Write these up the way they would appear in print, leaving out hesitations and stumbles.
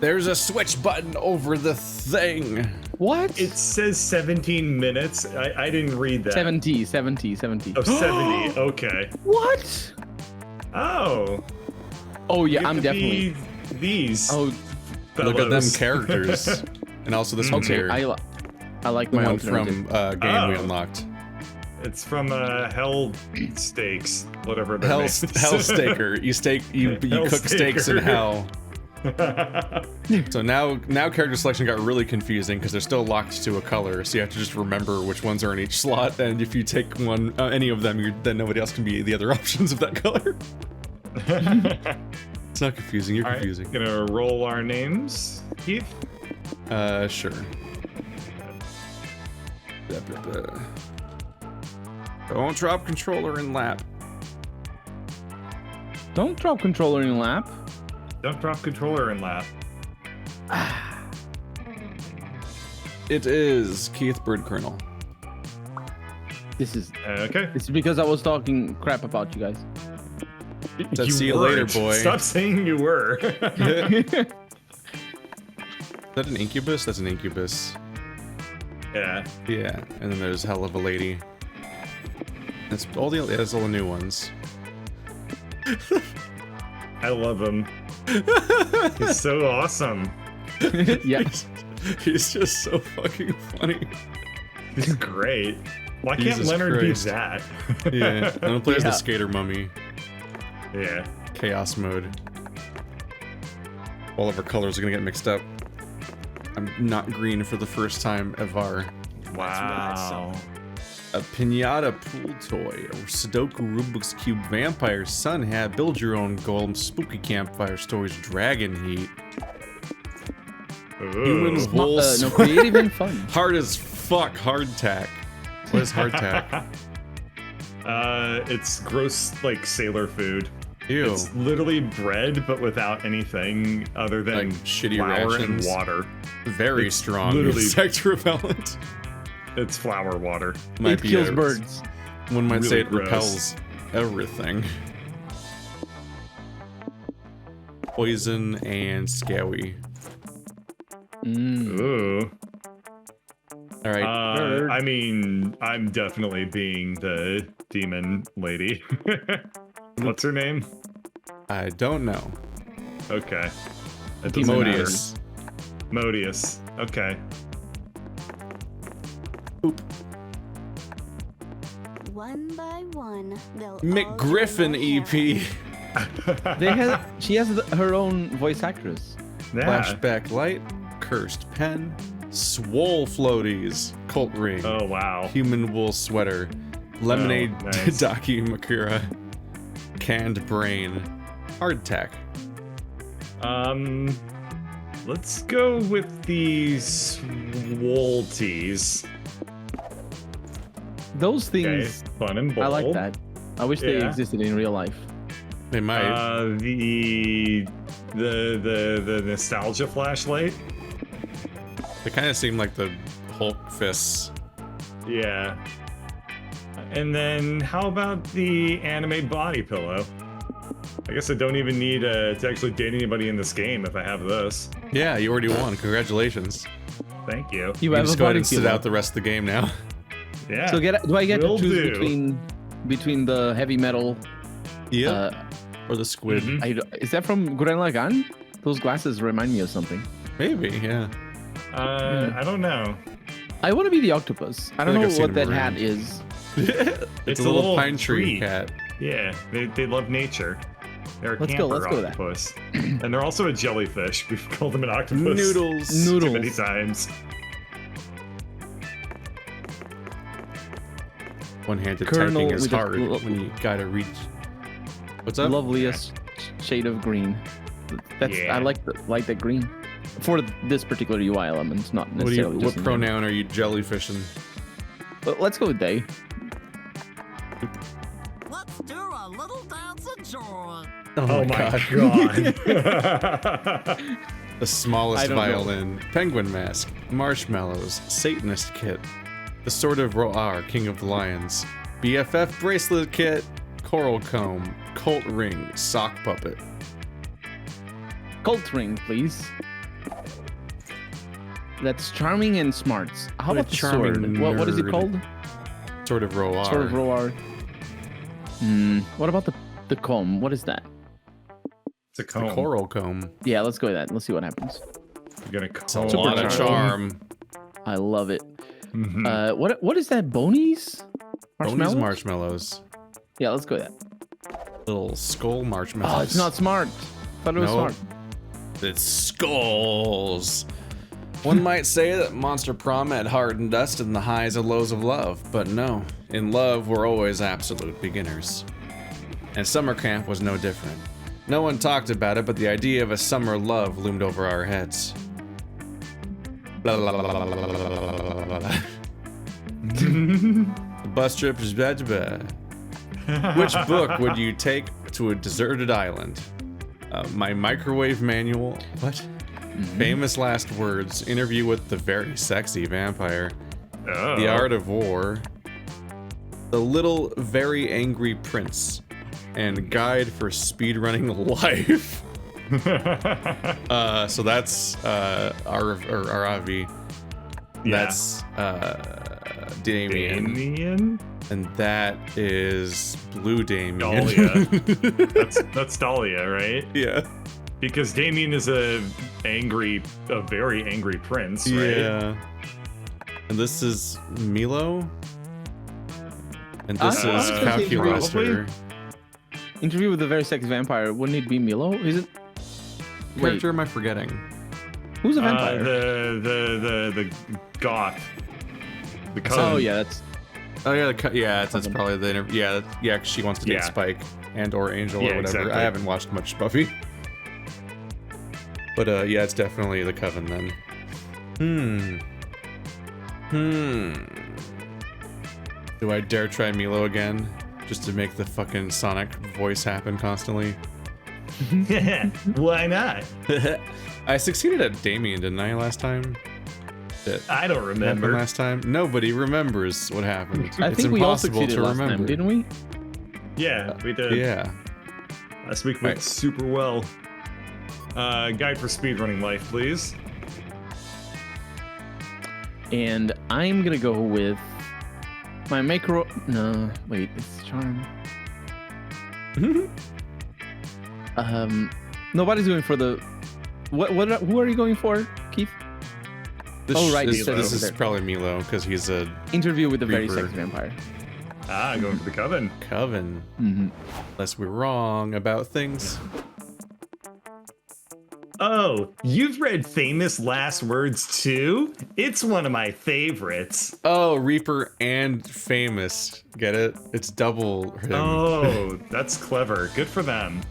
There's a switch button over the thing. What? It says 17 minutes. I didn't read that. 70. Oh, 70. Okay. What? Oh. Oh yeah, You I'm get to definitely. be these. Oh, Look at them fellows. characters. And also this one's okay. here. I like The my one from game we Oh. unlocked. It's from Hell Steaks, whatever. their Hell name is. Staker. You Hell cook steaks in Staker. hell. So now character selection got really confusing because they're still locked to a color, so you have to just remember which ones are in each slot, and if you take one any of them, then nobody else can be the other options of that color. It's not confusing, you're All right, confusing. gonna roll our names, Keith. Sure. Blah, blah, blah. Don't drop controller in lap. Don't drop controller in your lap. Don't drop controller in lap. It is Keith Bird Colonel. This is Okay. it's because I was talking crap about you guys. Said, see you later, weren't. boy. Stop saying you were. Is that an incubus? That's an incubus. Yeah. Yeah, and then there's Hell of a Lady. That's all the new ones. I love him. He's so awesome. Yeah. He's just so fucking funny. He's great. Why can't Jesus Leonard Christ. be that? Yeah, I'm gonna play as Yeah. the Skater Mummy. Yeah. Chaos mode. All of our colors are gonna get mixed up. I'm not green for the first time ever. Wow. A pinata pool toy, a Sudoku Rubik's Cube vampire sun hat, build your own golem, spooky campfire stories, dragon heat, human Ooh. wool, No, creative and fun. hard as fuck, hardtack. What is hardtack? It's gross, like sailor food. Ew. It's literally bread, but without anything other than Like shitty flour rations. and water. Very It's strong. literally- Insect repellent. It's flour water. It kills birds. One might say Really it gross. repels everything. Poison and scowy. Ooh. All right. Bird. I mean, I'm definitely being the demon lady. What's her name? I don't know. Okay. That doesn't matter. Modius. Modius. Okay. One by one, they'll McGriffin all do their EP. She has her own voice actress. Yeah. Flashback light. Cursed pen. Swole floaties. Cult ring. Oh, wow. Human wool sweater. Lemonade Oh, nice. Daki Makura. Canned brain. Hardtack. Let's go with these Swolties. Those Okay, things, fun and bold. I like that. I wish they Yeah. existed in real life. They might. The nostalgia flashlight. They kind of seem like the Hulk fists. Yeah. And then how about the anime body pillow? I guess I don't even need to actually date anybody in this game if I have this. Yeah, you already won. Congratulations. Thank you. You You have just a go ahead body and sit pillow. out the rest of the game now. Yeah. So do I get Will to choose do. between the heavy metal? Yep. Or the squid. Mhm. Is that from Gurren Lagann? Those glasses remind me of something. Maybe, yeah. I don't know. I want to be the octopus. I don't feel like know I've seen what that them hat around. is. It's a little pine tree cat. Yeah, they love nature. They're a Let's go camper with that. octopus. And they're also a jellyfish. We've called them an octopus Noodles. too many Noodles. times. One-handed Colonel typing is with a hard lo- when you gotta reach. What's up? Loveliest shade of green. That's Yeah. I like that green for this particular UI element, not What, necessarily. what just in general. pronoun are you jellyfishing? But let's go with they. Let's do a little dance of joy. Oh my god. The smallest I don't know. violin, penguin mask, marshmallows, Satanist kit, the Sword of Roar, King of the Lions, BFF bracelet kit, coral comb, cult ring, sock puppet. Cult ring, please. That's charming and smart. How What a about the charming sword? What is it nerd. called? Sort of roll R. Sword of Roar. What about the comb? What is that? It's a The comb. coral comb. Yeah, let's go with that. Let's see what happens. You're gonna It's a comb. lot of charm. charm. I love it. Mhm. What is that? Bonies? Bonus marshmallows. Yeah, let's go with that. Little skull marshmallows. Oh, it's not smart. Thought it was No. smart. It's skulls. One might say that Monster Prom had heart and dust and the highs and lows of love, but no. In love, we're always absolute beginners. And summer camp was no different. No one talked about it, but the idea of a summer love loomed over our heads. Blah, blah, blah, blah, blah, blah, blah, blah, blah. The bus trip is blah, blah, blah. Which book would you take to a deserted island? My microwave manual. What? Famous last words. Interview with the very sexy vampire. Oh. The art of war. The little very angry prince. And guide for speedrunning life. So that's Aaravi. Yeah. That's Damien. Damien? And that is Blue Damien. Dahlia. That's Dahlia, right? Yeah. Because Damien is a very angry prince, right? Yeah. And this is Milo. And this I is was gonna say Calculester. Interview with the very sexy vampire. Wouldn't it be Milo? Is it? What character am I forgetting? Who's a vampire? The goth. The cousin. Oh yeah, that's Oh yeah, that's probably the yeah. 'Cause she wants to date Yeah. Spike and or Angel Yeah, or whatever. exactly. I haven't watched much Buffy, but yeah, it's definitely the Coven then. Do I dare try Milo again, just to make the fucking Sonic voice happen constantly? Why not? I succeeded at Damien, didn't I, last time? I don't Happened remember. last time? Nobody remembers what happened. I It's think we all impossible succeeded to last remember. time, didn't we? Yeah, we did. Yeah. Last week went Right. super well. Guide for speedrunning life, please. And I'm gonna go with my micro. No, wait, it's charm. Nobody's going for the. What? Who are you going for, Keith? Oh, right, This, Milo. this is probably Milo because he's a Interview with the very Reaper. sexy vampire. Going for the Coven. Coven. Mm-hmm. Unless we're wrong about things. Oh, you've read Famous Last Words too? It's one of my favorites. Oh, Reaper and Famous. Get it? It's double him. Oh, that's clever. Good for them.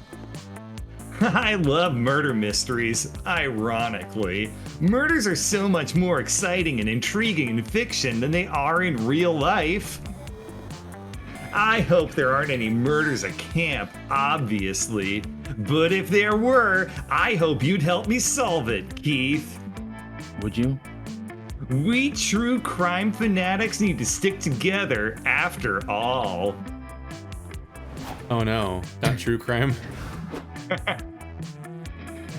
I love murder mysteries, ironically. Murders are so much more exciting and intriguing in fiction than they are in real life. I hope there aren't any murders at camp, obviously. But if there were, I hope you'd help me solve it, Keith. Would you? We true crime fanatics need to stick together after all. Oh no, not true crime.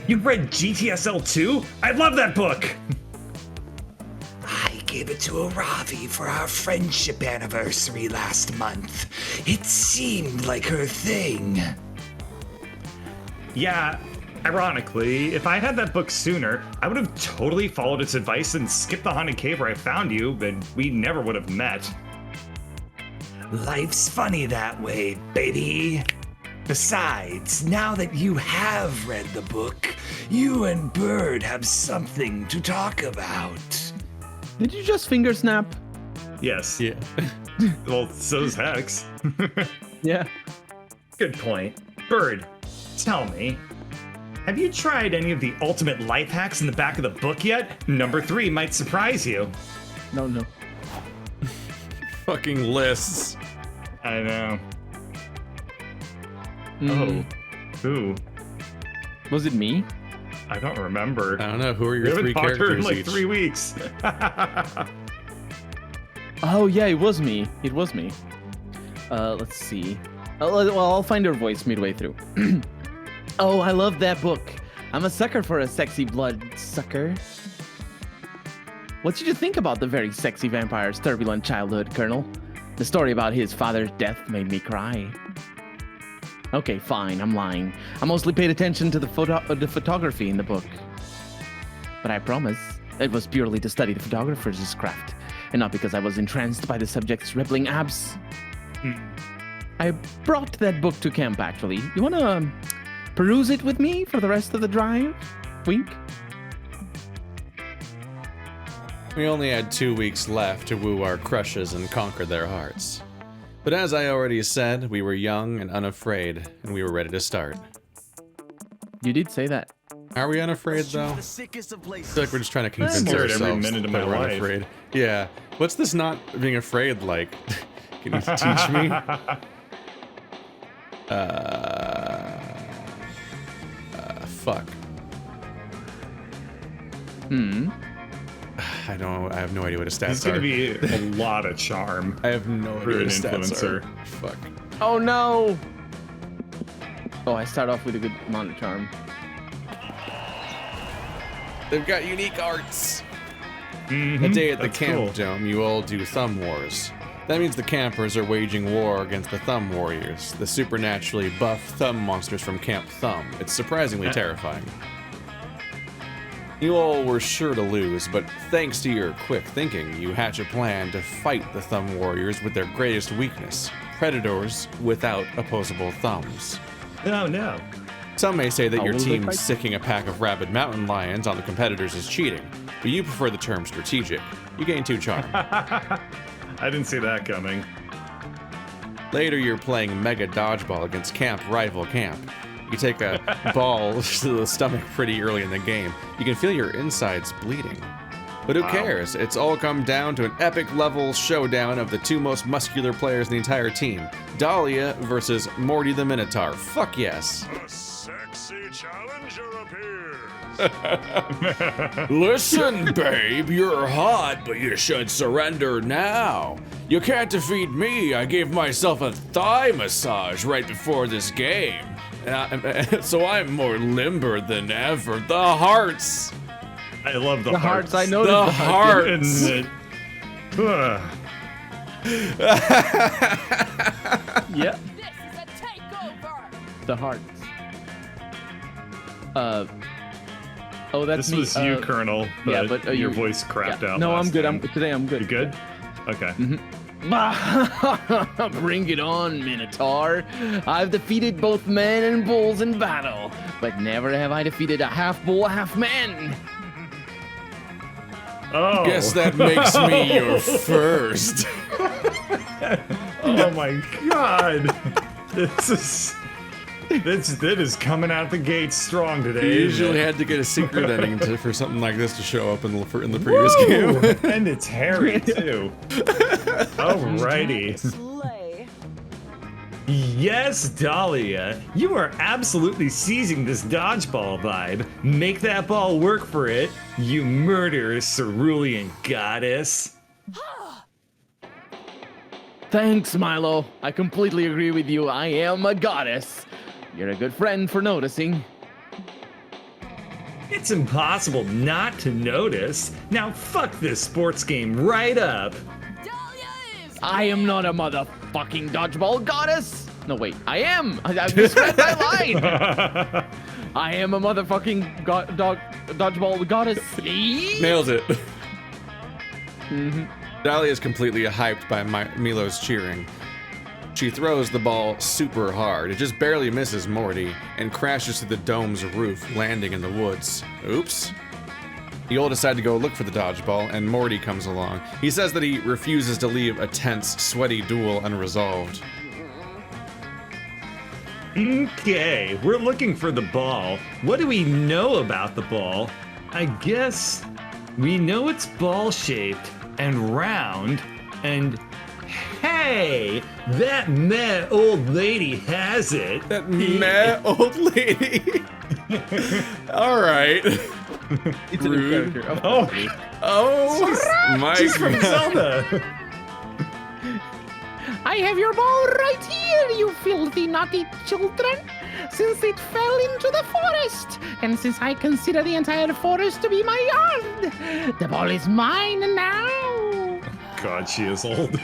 You've read GTSL 2? I love that book! I gave it to Aaravi for our friendship anniversary last month. It seemed like her thing. Yeah, ironically, if I had that book sooner, I would have totally followed its advice and skipped the haunted cave where I found you, and we never would have met. Life's funny that way, baby. Besides, now that you have read the book, you and Bird have something to talk about. Did you just finger snap? Yes. Yeah. Well, so's Hex. Yeah. Good point. Bird, tell me, have you tried any of the ultimate life hacks in the back of the book yet? Number 3 might surprise you. No. Fucking lists. I know. Mm. Oh, who? Was it me? I don't remember. I don't know. Who are We your haven't three talked to her in characters like each? 3 weeks. Oh yeah, it was me. It was me. Let's see. Well, I'll find her voice midway through. Oh, I love that book. I'm a sucker for a sexy blood sucker. What did you think about the very sexy vampire's turbulent childhood, Colonel? The story about his father's death made me cry. Okay, fine, I'm lying. I mostly paid attention to the photography in the book. But I promise, it was purely to study the photographer's craft, and not because I was entranced by the subject's rippling abs. I brought that book to camp, actually. You wanna peruse it with me for the rest of the drive? Wink? We only had 2 weeks left to woo our crushes and conquer their hearts. But as I already said, we were young and unafraid, and we were ready to start. You did say that. Are we unafraid, though? I feel like we're just trying to convince scared ourselves every minute of my that we're life. unafraid. Yeah. What's this not being afraid like? Can you teach me? Fuck. I have no idea what his stats It's gonna are. be a lot of charm. I have no for idea an what his stats influencer. are. Fuck. Oh no! Oh, I start off with a good amount of charm. They've got unique arts. Mhm, A day at the that's camp cool. dome, you all do thumb wars. That means the campers are waging war against the thumb warriors, the supernaturally buff thumb monsters from Camp Thumb. It's surprisingly terrifying. You all were sure to lose, but thanks to your quick thinking, you hatch a plan to fight the thumb warriors with their greatest weakness, predators without opposable thumbs. Oh no. Some may say that How your will they team fight? sicking a pack of rabid mountain lions on the competitors is cheating, but you prefer the term strategic. You gain 2 charm. I didn't see that coming. Later, you're playing Mega Dodgeball against Camp Rival Camp. You take a ball to the stomach pretty early in the game. You can feel your insides bleeding. But who cares? It's all come down to an epic level showdown of the 2 most muscular players in the entire team. Dahlia versus Morty the Minotaur. Fuck yes. A sexy challenger appears. Listen, babe, you're hot, but you should surrender now. You can't defeat me. I gave myself a thigh massage right before this game. So I'm more limber than ever. The hearts. I love the, The hearts, I noticed The the hearts. Ugh. Yeah, This is a takeover! the hearts. Oh, that's This me. was you, Colonel. But yeah, but your you- voice crapped yeah. out. No, last I'm good. time. Today I'm good. You good? Okay. Bring it on, Minotaur. I've defeated both men and bulls in battle, but never have I defeated a half bull, half man. Oh. Guess that makes me your first. Oh my god. That is coming out the gate strong today. You isn't usually it? had to get a secret ending for something like this to show up in the previous game. And it's hairy too. Alrighty. Slay. Yes, Dahlia, you are absolutely seizing this dodgeball vibe. Make that ball work for it, you murderous cerulean goddess. Thanks, Milo. I completely agree with you. I am a goddess. You're a good friend for noticing. It's impossible not to notice. Now fuck this sports game right up. Dahlia is I am not a motherfucking dodgeball goddess. No, wait, I am. I misread my line. I am a motherfucking dodgeball goddess. Nailed it. Dahlia is completely hyped by Milo's cheering. She throws the ball super hard. It just barely misses Morty and crashes through the dome's roof, landing in the woods. Oops. You all decide to go look for the dodgeball, and Morty comes along. He says that he refuses to leave a tense, sweaty duel unresolved. Okay, we're looking for the ball. What do we know about the ball? I guess we know it's ball-shaped and round, and hey, that meh old lady has it. That meh old lady. All right. It's a new Rude. character. Oh, Oh my she's from god. Zelda. I have your ball right here, you filthy naughty children. since it fell into the forest. And since I consider the entire forest to be my yard, the ball is mine now. God, she is old.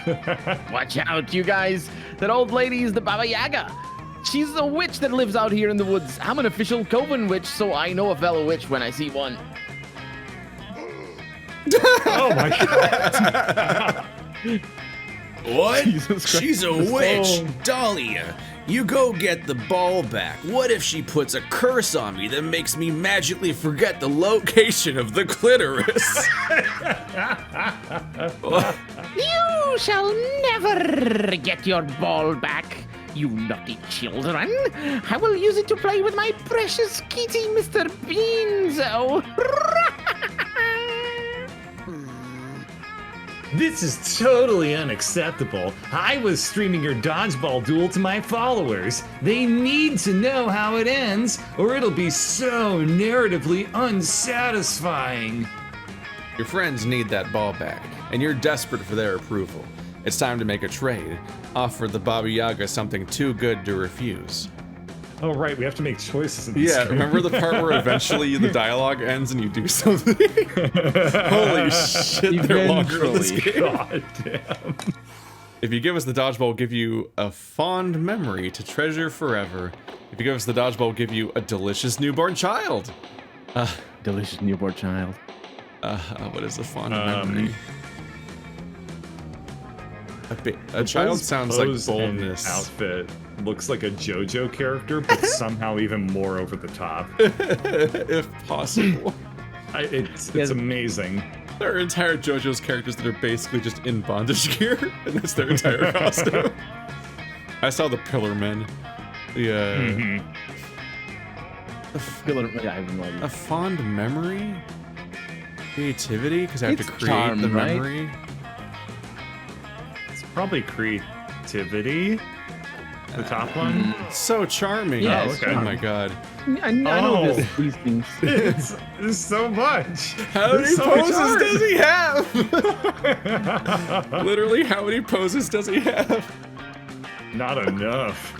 Watch out, you guys. That old lady is the Baba Yaga. She's a witch that lives out here in the woods. I'm an official Coven witch, so I know a fellow witch when I see one. Oh my God. What? She's a witch. Dahlia, you go get the ball back. What if she puts a curse on me that makes me magically forget the location of the clitoris? You shall never get your ball back, you naughty children. I will use it to play with my precious kitty, Mr. Beans. Oh. This is totally unacceptable. I was streaming your dodgeball duel to my followers. They need to know how it ends, or it'll be so narratively unsatisfying. Your friends need that ball back, and you're desperate for their approval. It's time to make a trade. Offer the Baba Yaga something too good to refuse. Oh, right, we have to make choices in this Yeah, game. remember the part where eventually the dialogue ends and you do something? Holy shit, they're longer in this game. God damn. If you give us the dodgeball, we'll give you a fond memory to treasure forever. If you give us the dodgeball, we'll give you a delicious newborn child. Delicious newborn child. What is a fond memory? A child sounds like Pose and boldness. outfit looks like a JoJo character, but somehow even more over the top. If possible. It's amazing. There are entire JoJo's characters that are basically just in bondage gear, and that's their entire costume. I saw the Pillar Men. The I have no idea. a fond memory? Creativity? Because I have It's to create charm, the right? memory. It's probably creativity. The top one? So charming. Yeah, Oh, okay. Oh my god. I know Oh. these things. It's so much. How many There's so much poses art. does he have? Literally, how many poses does he have? Not enough.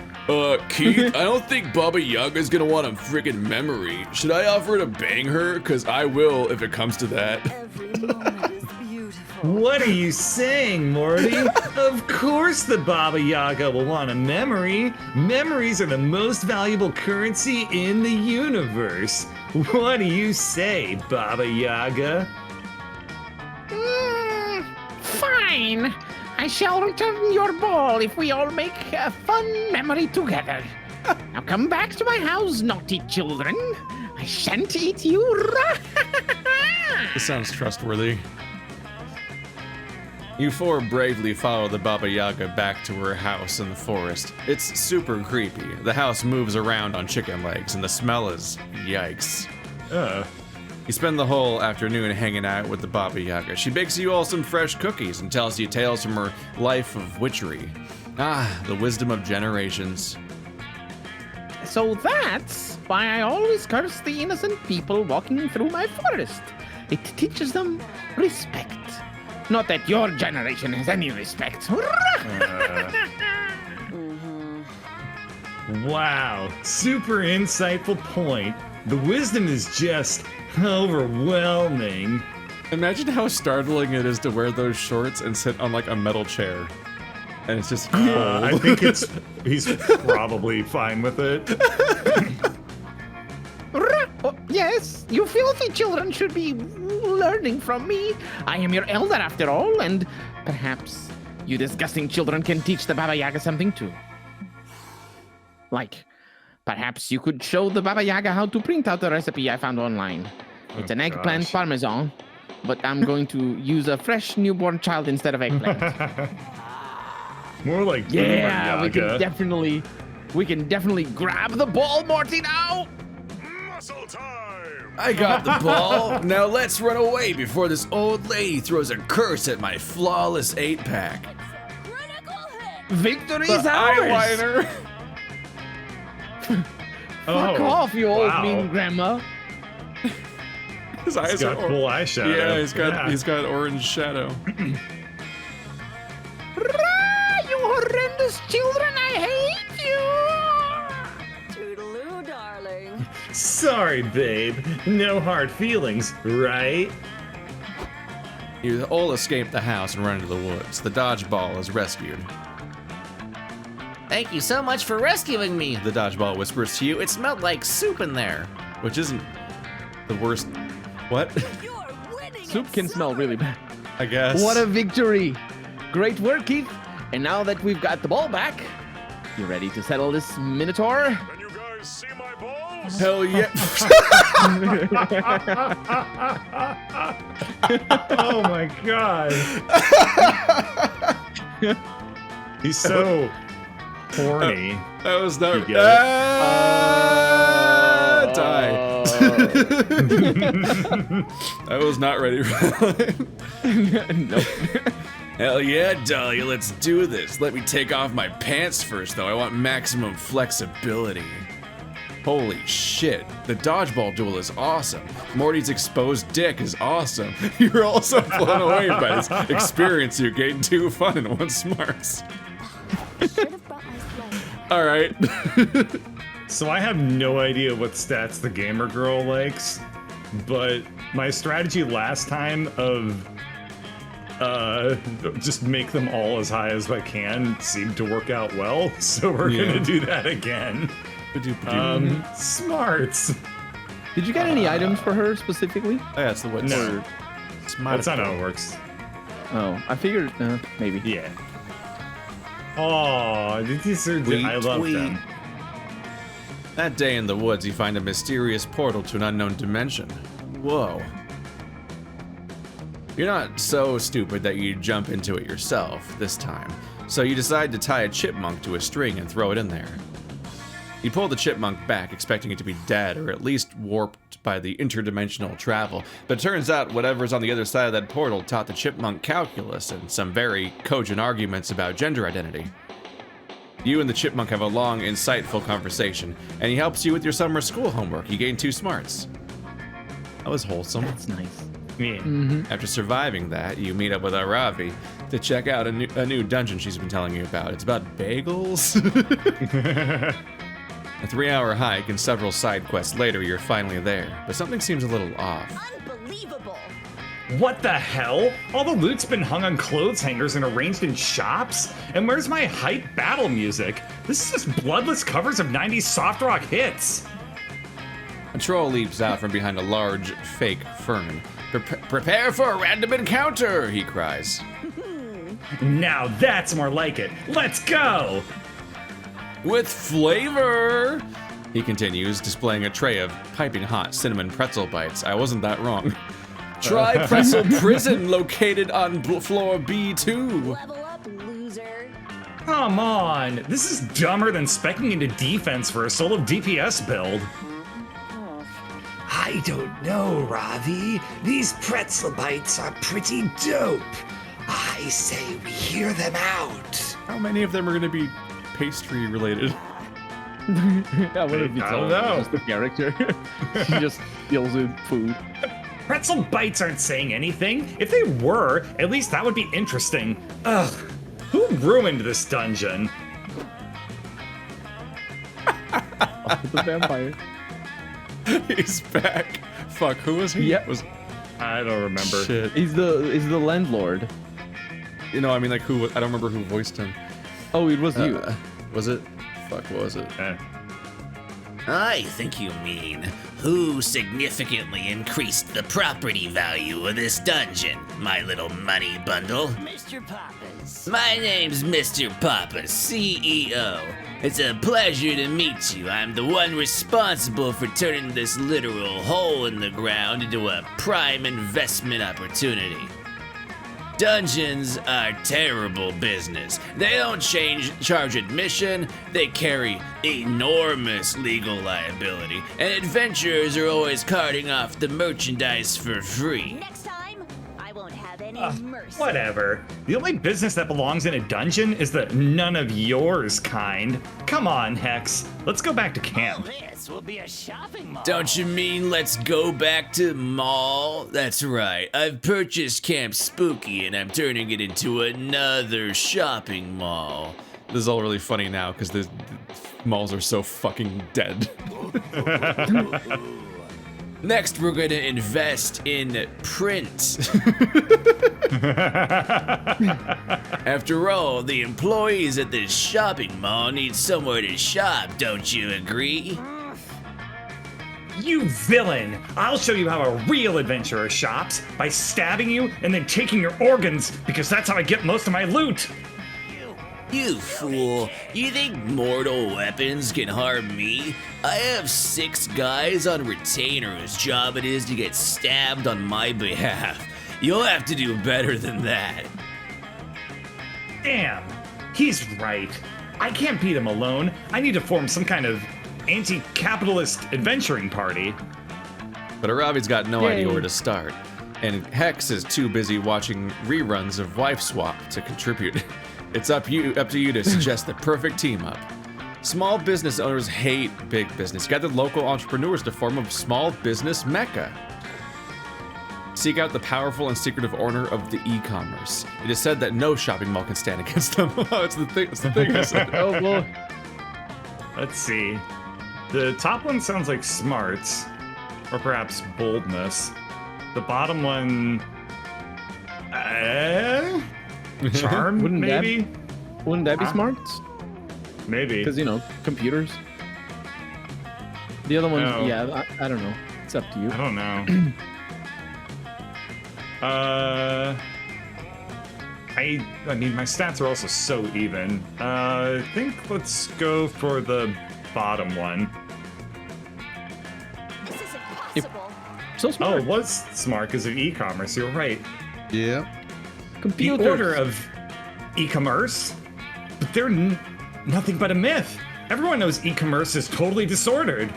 Keith, I don't think Baba Yaga's gonna want a friggin' memory. Should I offer to bang her? Cause I will if it comes to that. Every moment is beautiful. What are you saying, Morty? Of course the Baba Yaga will want a memory. Memories are the most valuable currency in the universe. What do you say, Baba Yaga? Fine. I shall return your ball if we all make a fun memory together. Now come back to my house, naughty children. I shan't eat you. This sounds trustworthy. You four bravely follow the Baba Yaga back to her house in the forest. It's super creepy. The house moves around on chicken legs, and the smell is yikes. You spend the whole afternoon hanging out with the Baba Yaga. She bakes you all some fresh cookies and tells you tales from her life of witchery. Ah, the wisdom of generations. So that's why I always curse the innocent people walking through my forest. It teaches them respect. Not that your generation has any respect. Wow, super insightful point. The wisdom is just overwhelming. Imagine how startling it is to wear those shorts and sit on like a metal chair. And it's just cold. I think he's probably fine with it. Oh, yes, you filthy children should be learning from me. I am your elder after all, and perhaps you disgusting children can teach the Baba Yaga something too. Like, perhaps you could show the Baba Yaga how to print out the recipe I found online. It's an eggplant gosh. parmesan, but I'm going to use a fresh newborn child instead of eggplant. More like Yeah, we Yaga. can definitely grab the ball, Morty, now. Muscle time! I got the ball. Now let's run away before this old lady throws a curse at my flawless 8-pack. Critical hit. Victory is ours. Eyeliner. Fuck off, you old wow. mean grandma. His eyes He's got are cool eyeshadow. Yeah, he's got orange shadow. You horrendous children, I hate you! Toodaloo. Sorry, babe. No hard feelings, right? You all escape the house and run into the woods. The dodgeball is rescued. Thank you so much for rescuing me. The dodgeball whispers to you, It smelled like soup in there. which isn't the worst. What? You're winning. Soup can smell really bad. I guess. What a victory! Great work, Keith. And now that we've got the ball back, you ready to settle this Minotaur? Can you guys see my balls? Hell yeah. Oh my god. He's so horny. That was not. You get it? Die. I was not ready for that. Nope. Hell yeah, Dahlia, let's do this. Let me take off my pants first, though. I want maximum flexibility. Holy shit. The dodgeball duel is awesome. Morty's exposed dick is awesome. You're also blown away by this experience you gained 2 fun and 1 smarts. Should have brought my sled. All right. So I have no idea what stats the gamer girl likes, but my strategy last time of just make them all as high as I can seemed to work out well, so we're gonna do that again. Smarts. Did you get any items for her specifically? Oh, yeah, it's the woods. No, that's not how it works. Oh, I figured maybe. Yeah. Oh, these are. I love them. That day in the woods, you find a mysterious portal to an unknown dimension. Whoa. You're not so stupid that you jump into it yourself this time, so you decide to tie a chipmunk to a string and throw it in there. You pull the chipmunk back, expecting it to be dead or at least warped by the interdimensional travel, but it turns out whatever's on the other side of that portal taught the chipmunk calculus and some very cogent arguments about gender identity. You and the chipmunk have a long, insightful conversation, and he helps you with your summer school homework. You gain 2 smarts. That was wholesome. That's nice. Yeah. After surviving that, you meet up with Aaravi to check out a new dungeon she's been telling you about. It's about bagels. A 3-hour hike and several side quests later, you're finally there, but something seems a little off. Unbelievable. What the hell? All the loot's been hung on clothes hangers and arranged in shops? And where's my hype battle music? This is just bloodless covers of 90s soft rock hits. A troll leaps out from behind a large, fake fern. Prepare for a random encounter, he cries. Now that's more like it. Let's go! With flavor, he continues, displaying a tray of piping hot cinnamon pretzel bites. I wasn't that wrong. Try Pretzel Prison, located on floor B2. Level up, loser. Come on, this is dumber than speccing into defense for a solo DPS build. I don't know, Ravi. These pretzel bites are pretty dope. I say we hear them out. How many of them are going to be pastry related? Yeah, what if it's I all don't know. just the character? She just deals with food. Pretzel bites aren't saying anything. If they were, at least that would be interesting. Ugh, who ruined this dungeon? The vampire. He's back. Fuck, who was he? Yeah. I don't remember. Shit. He's the landlord. You know, I mean, like, who? I don't remember who voiced him. Oh, it was you. Was it? Fuck, what was it? I think you mean, who significantly increased the property value of this dungeon, my little money bundle? Mr. Poppins. My name's Mr. Poppins, CEO. It's a pleasure to meet you. I'm the one responsible for turning this literal hole in the ground into a prime investment opportunity. Dungeons are terrible business. They don't charge admission, they carry enormous legal liability, and adventurers are always carting off the merchandise for free. Next time, I won't have any mercy. Whatever. The only business that belongs in a dungeon is the none of yours kind. Come on, Hex. Let's go back to camp. This will be a shopping mall. Don't you mean let's go back to mall? That's right. I've purchased Camp Spooky and I'm turning it into another shopping mall. This is all really funny now because the malls are so fucking dead. Next, we're going to invest in print. After all, the employees at this shopping mall need somewhere to shop, don't you agree? You villain! I'll show you how a real adventurer shops by stabbing you and then taking your organs, because that's how I get most of my loot! You fool. You think mortal weapons can harm me? I have 6 guys on retainer whose job it is to get stabbed on my behalf. You'll have to do better than that. Damn! He's right. I can't beat him alone. I need to form some kind of anti-capitalist adventuring party. But Aaravi's got no Yay. idea where to start. And Hex is too busy watching reruns of Wife Swap to contribute. It's up to you to suggest the perfect team up. Small business owners hate big business. Gather local entrepreneurs to form a small business mecca. Seek out the powerful and secretive owner of the e-commerce. It is said that no shopping mall can stand against them. Oh, it's the thing. It's the thing I said. Oh boy. Let's see. The top one sounds like smarts, or perhaps boldness. The bottom one, charm, Wouldn't that- maybe? Wouldn't that be Huh? smarts? Maybe. Because, computers. The other one, Oh. yeah, I don't know. It's up to you. I don't know. I mean, my stats are also so even. I think let's go for the bottom one. This isn't possible. So Oh, smart. it was smart because of e-commerce. You're right. Yeah. The Computers. order of e-commerce, but they're nothing but a myth. Everyone knows e-commerce is totally disordered.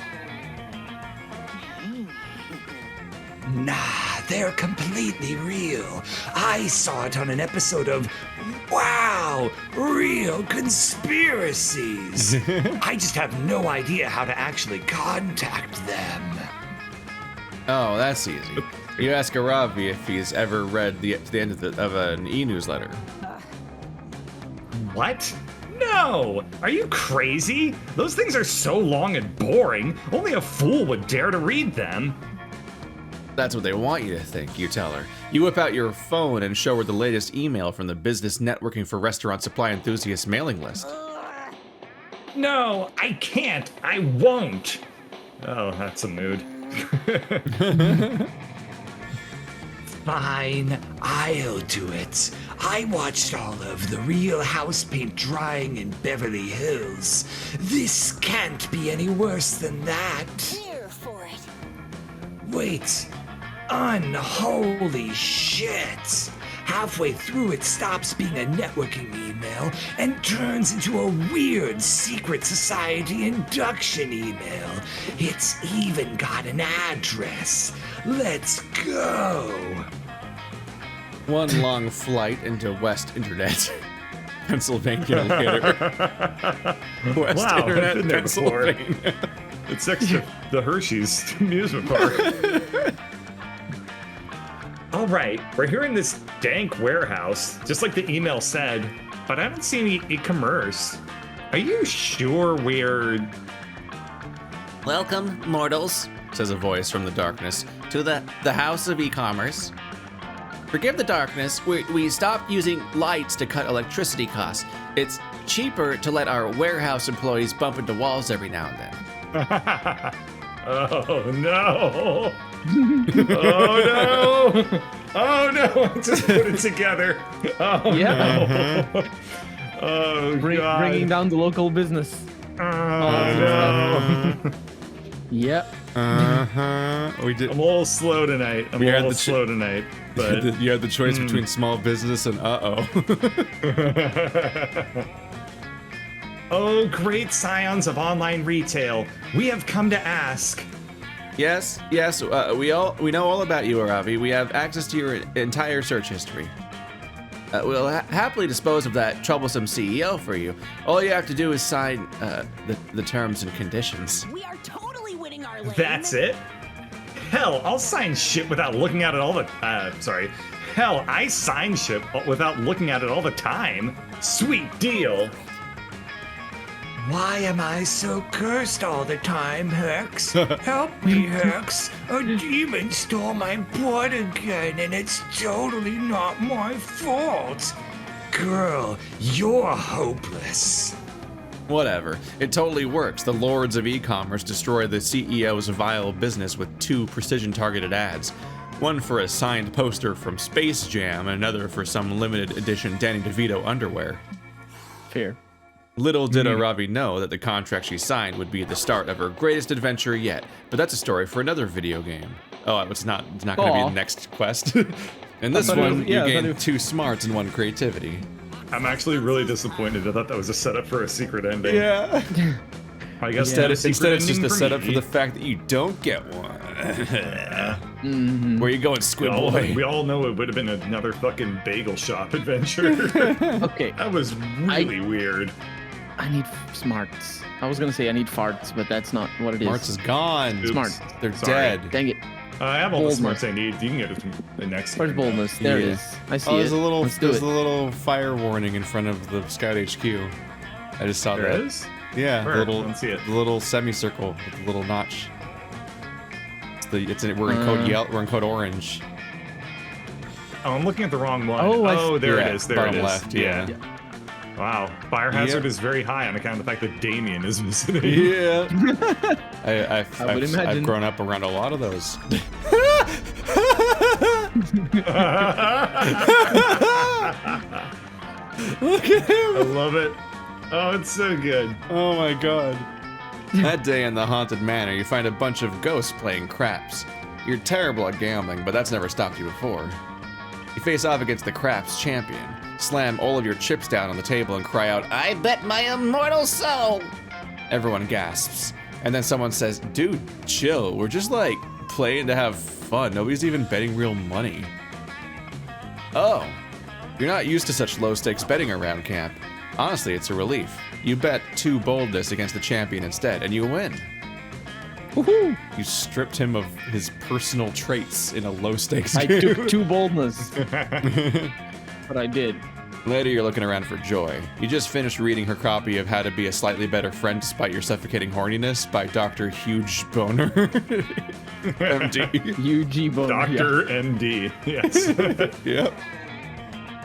Nah, they're completely real. I saw it on an episode of Wow, Real Conspiracies. I just have no idea how to actually contact them. Oh, that's easy. You ask Aaravi if he's ever read the end of an e-newsletter. What? No! Are you crazy? Those things are so long and boring. Only a fool would dare to read them. That's what they want you to think, you tell her. You whip out your phone and show her the latest email from the Business Networking for Restaurant Supply Enthusiasts mailing list. No, I can't. I won't. Oh, that's a mood. Fine, I'll do it. I watched all of the Real House paint drying in Beverly Hills. This can't be any worse than that. Here for it. Wait, unholy shit. Halfway through, it stops being a networking email and turns into a weird secret society induction email. It's even got an address. Let's go. One long flight into West Internet. Pennsylvania Theater. West Wow, I've Internet, been there before. Pennsylvania. It's next to the Hershey's amusement park. All right, we're here in this dank warehouse, just like the email said, but I don't see any e-commerce. Are you sure we're... Welcome, mortals, Says a voice from the darkness. to the House of Ecommerce. Forgive the darkness, we stopped using lights to cut electricity costs. It's cheaper to let our warehouse employees bump into walls every now and then. Oh no! Oh no! Oh no! I just put it together. Oh Yeah. no! Oh god! Bringing down the local business. Oh no! Yep. Uh-huh. We did. I'm a little slow tonight. I'm We a had little the slow tonight, but You had the choice between small business and uh-oh. oh, great scions of online retail, we have come to ask. Yes, we know all about you, Aaravi. We have access to your entire search history. We'll happily dispose of that troublesome CEO for you. All you have to do is sign the terms and conditions. We are totally winning our lane. That's it? Hell, I'll sign shit without looking at it all the. Sorry. Hell, I sign shit without looking at it all the time. Sweet deal. Why am I so cursed all the time, Herx? Help me, Herx. A demon stole my blood again, and it's totally not my fault. Girl, you're hopeless. Whatever. It totally works. The lords of e-commerce destroy the CEO's vile business with 2 precision-targeted ads. One for a signed poster from Space Jam, and another for some limited edition Danny DeVito underwear. Fair. Little did Aaravi know that the contract she signed would be the start of her greatest adventure yet, but that's a story for another video game. Oh, it's not going to be the next quest. In this one, you gain 2 smarts and 1 creativity. I'm actually really disappointed. I thought that was a setup for a secret ending. Yeah. I guess Instead, it's it's just a setup for the fact that you don't get one. Where you going, Squid Boy? We all know it would have been another fucking bagel shop adventure. Okay. That was really weird. I need smarts. I was gonna say I need farts, but that's not what it is. Smarts is gone. Oops. Smarts. They're Sorry. dead. Dang it. I have all the Boldness. smarts I need. You can get it from the next Where's game. boldness? There it Yeah. is. I see Oh, it. there's a little Let's do it. fire warning in front of the Scout HQ. I just saw There that. is? Yeah, Where? the little I don't see it. the little semicircle with the little notch. We're in code yellow. We're in code orange. Oh, I'm looking at the wrong one. Oh, there Yeah, it is. There bottom it is. left, yeah. Wow. Fire hazard Yep. is very high on account of the fact that Damien is missing. Yeah. I would I've imagine. grown up around a lot of those. Look at him. I love it. Oh, it's so good. Oh my god. That day in the haunted manor, you find a bunch of ghosts playing craps. You're terrible at gambling, but that's never stopped you before. You face off against the craps champion, slam all of your chips down on the table and cry out, "I bet my immortal soul!" Everyone gasps. And then someone says, "Dude, chill. We're just like playing to have fun. Nobody's even betting real money." Oh, you're not used to such low stakes betting around camp. Honestly, it's a relief. You bet 2 boldness against the champion instead, and you win. Woohoo! You stripped him of his personal traits in a low stakes I game. took 2 boldness. But I did. Later, you're looking around for Joy. You just finished reading her copy of How to Be a Slightly Better Friend Despite Your Suffocating Horniness by Dr. Huge Boner. MD. UG Boner. Dr. MD. Yes. Yep.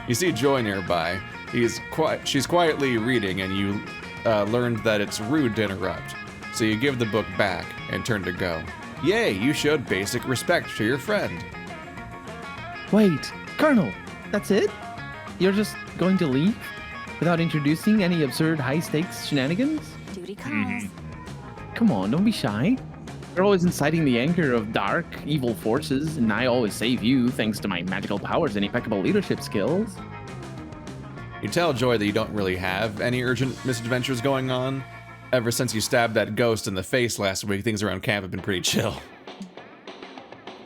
You see Joy nearby. She's quietly reading, and you learned that it's rude to interrupt. So you give the book back and turn to go. Yay, you showed basic respect to your friend. Wait, Colonel, that's it? You're just going to leave without introducing any absurd high-stakes shenanigans? Duty calls. Come on, don't be shy. You're always inciting the anger of dark, evil forces, and I always save you thanks to my magical powers and impeccable leadership skills. You tell Joy that you don't really have any urgent misadventures going on. Ever since you stabbed that ghost in the face last week, things around camp have been pretty chill.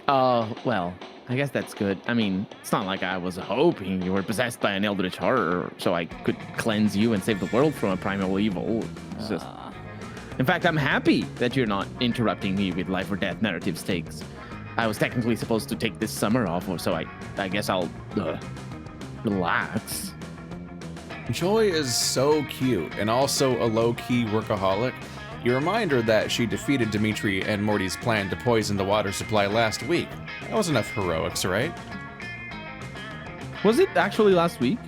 Well, I guess that's good. I mean, it's not like I was hoping you were possessed by an eldritch horror so I could cleanse you and save the world from a primal evil. It's just... In fact, I'm happy that you're not interrupting me with life or death narrative stakes. I was technically supposed to take this summer off, so I guess I'll relax. Joy is so cute and also a low-key workaholic. You remind her that she defeated Dimitri and Morty's plan to poison the water supply last week. That was enough heroics, right? Was it actually last week?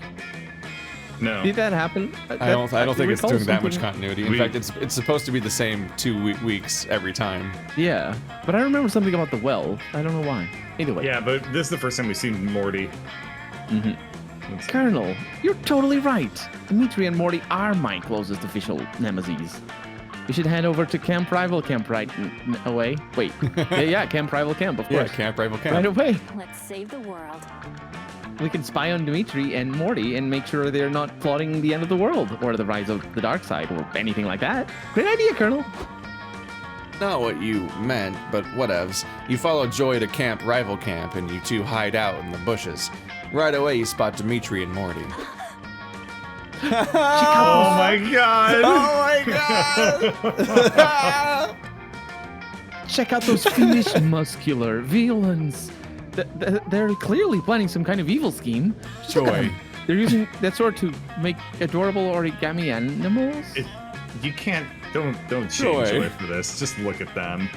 No. Did that happen? I don't think it's recall doing that much something- continuity. In fact, it's supposed to be the same 2 weeks every time. Yeah, but I remember something about the well. I don't know why. Either way. Yeah, but this is the first time we've seen Morty. Colonel, you're totally right. Dimitri and Morty are my closest official nemesis. You should head over to Camp Rival Camp right away. Wait. yeah, Camp Rival Camp, of Yeah, course. Camp Rival Camp. Right away. Let's save the world. We can spy on Dimitri and Morty and make sure they're not plotting the end of the world or the rise of the dark side or anything like that. Great idea, Colonel. Not what you meant, but whatevs. You follow Joy to Camp Rival Camp and you 2 hide out in the bushes. Right away, you spot Dimitri and Morty. Oh my god! Oh my god! Check out those fiendish muscular villains. They're clearly planning some kind of evil scheme. Look at Joy. them. They're using that sword to make adorable origami animals. You can't. Don't change Joy. Joy for this. Just look at them.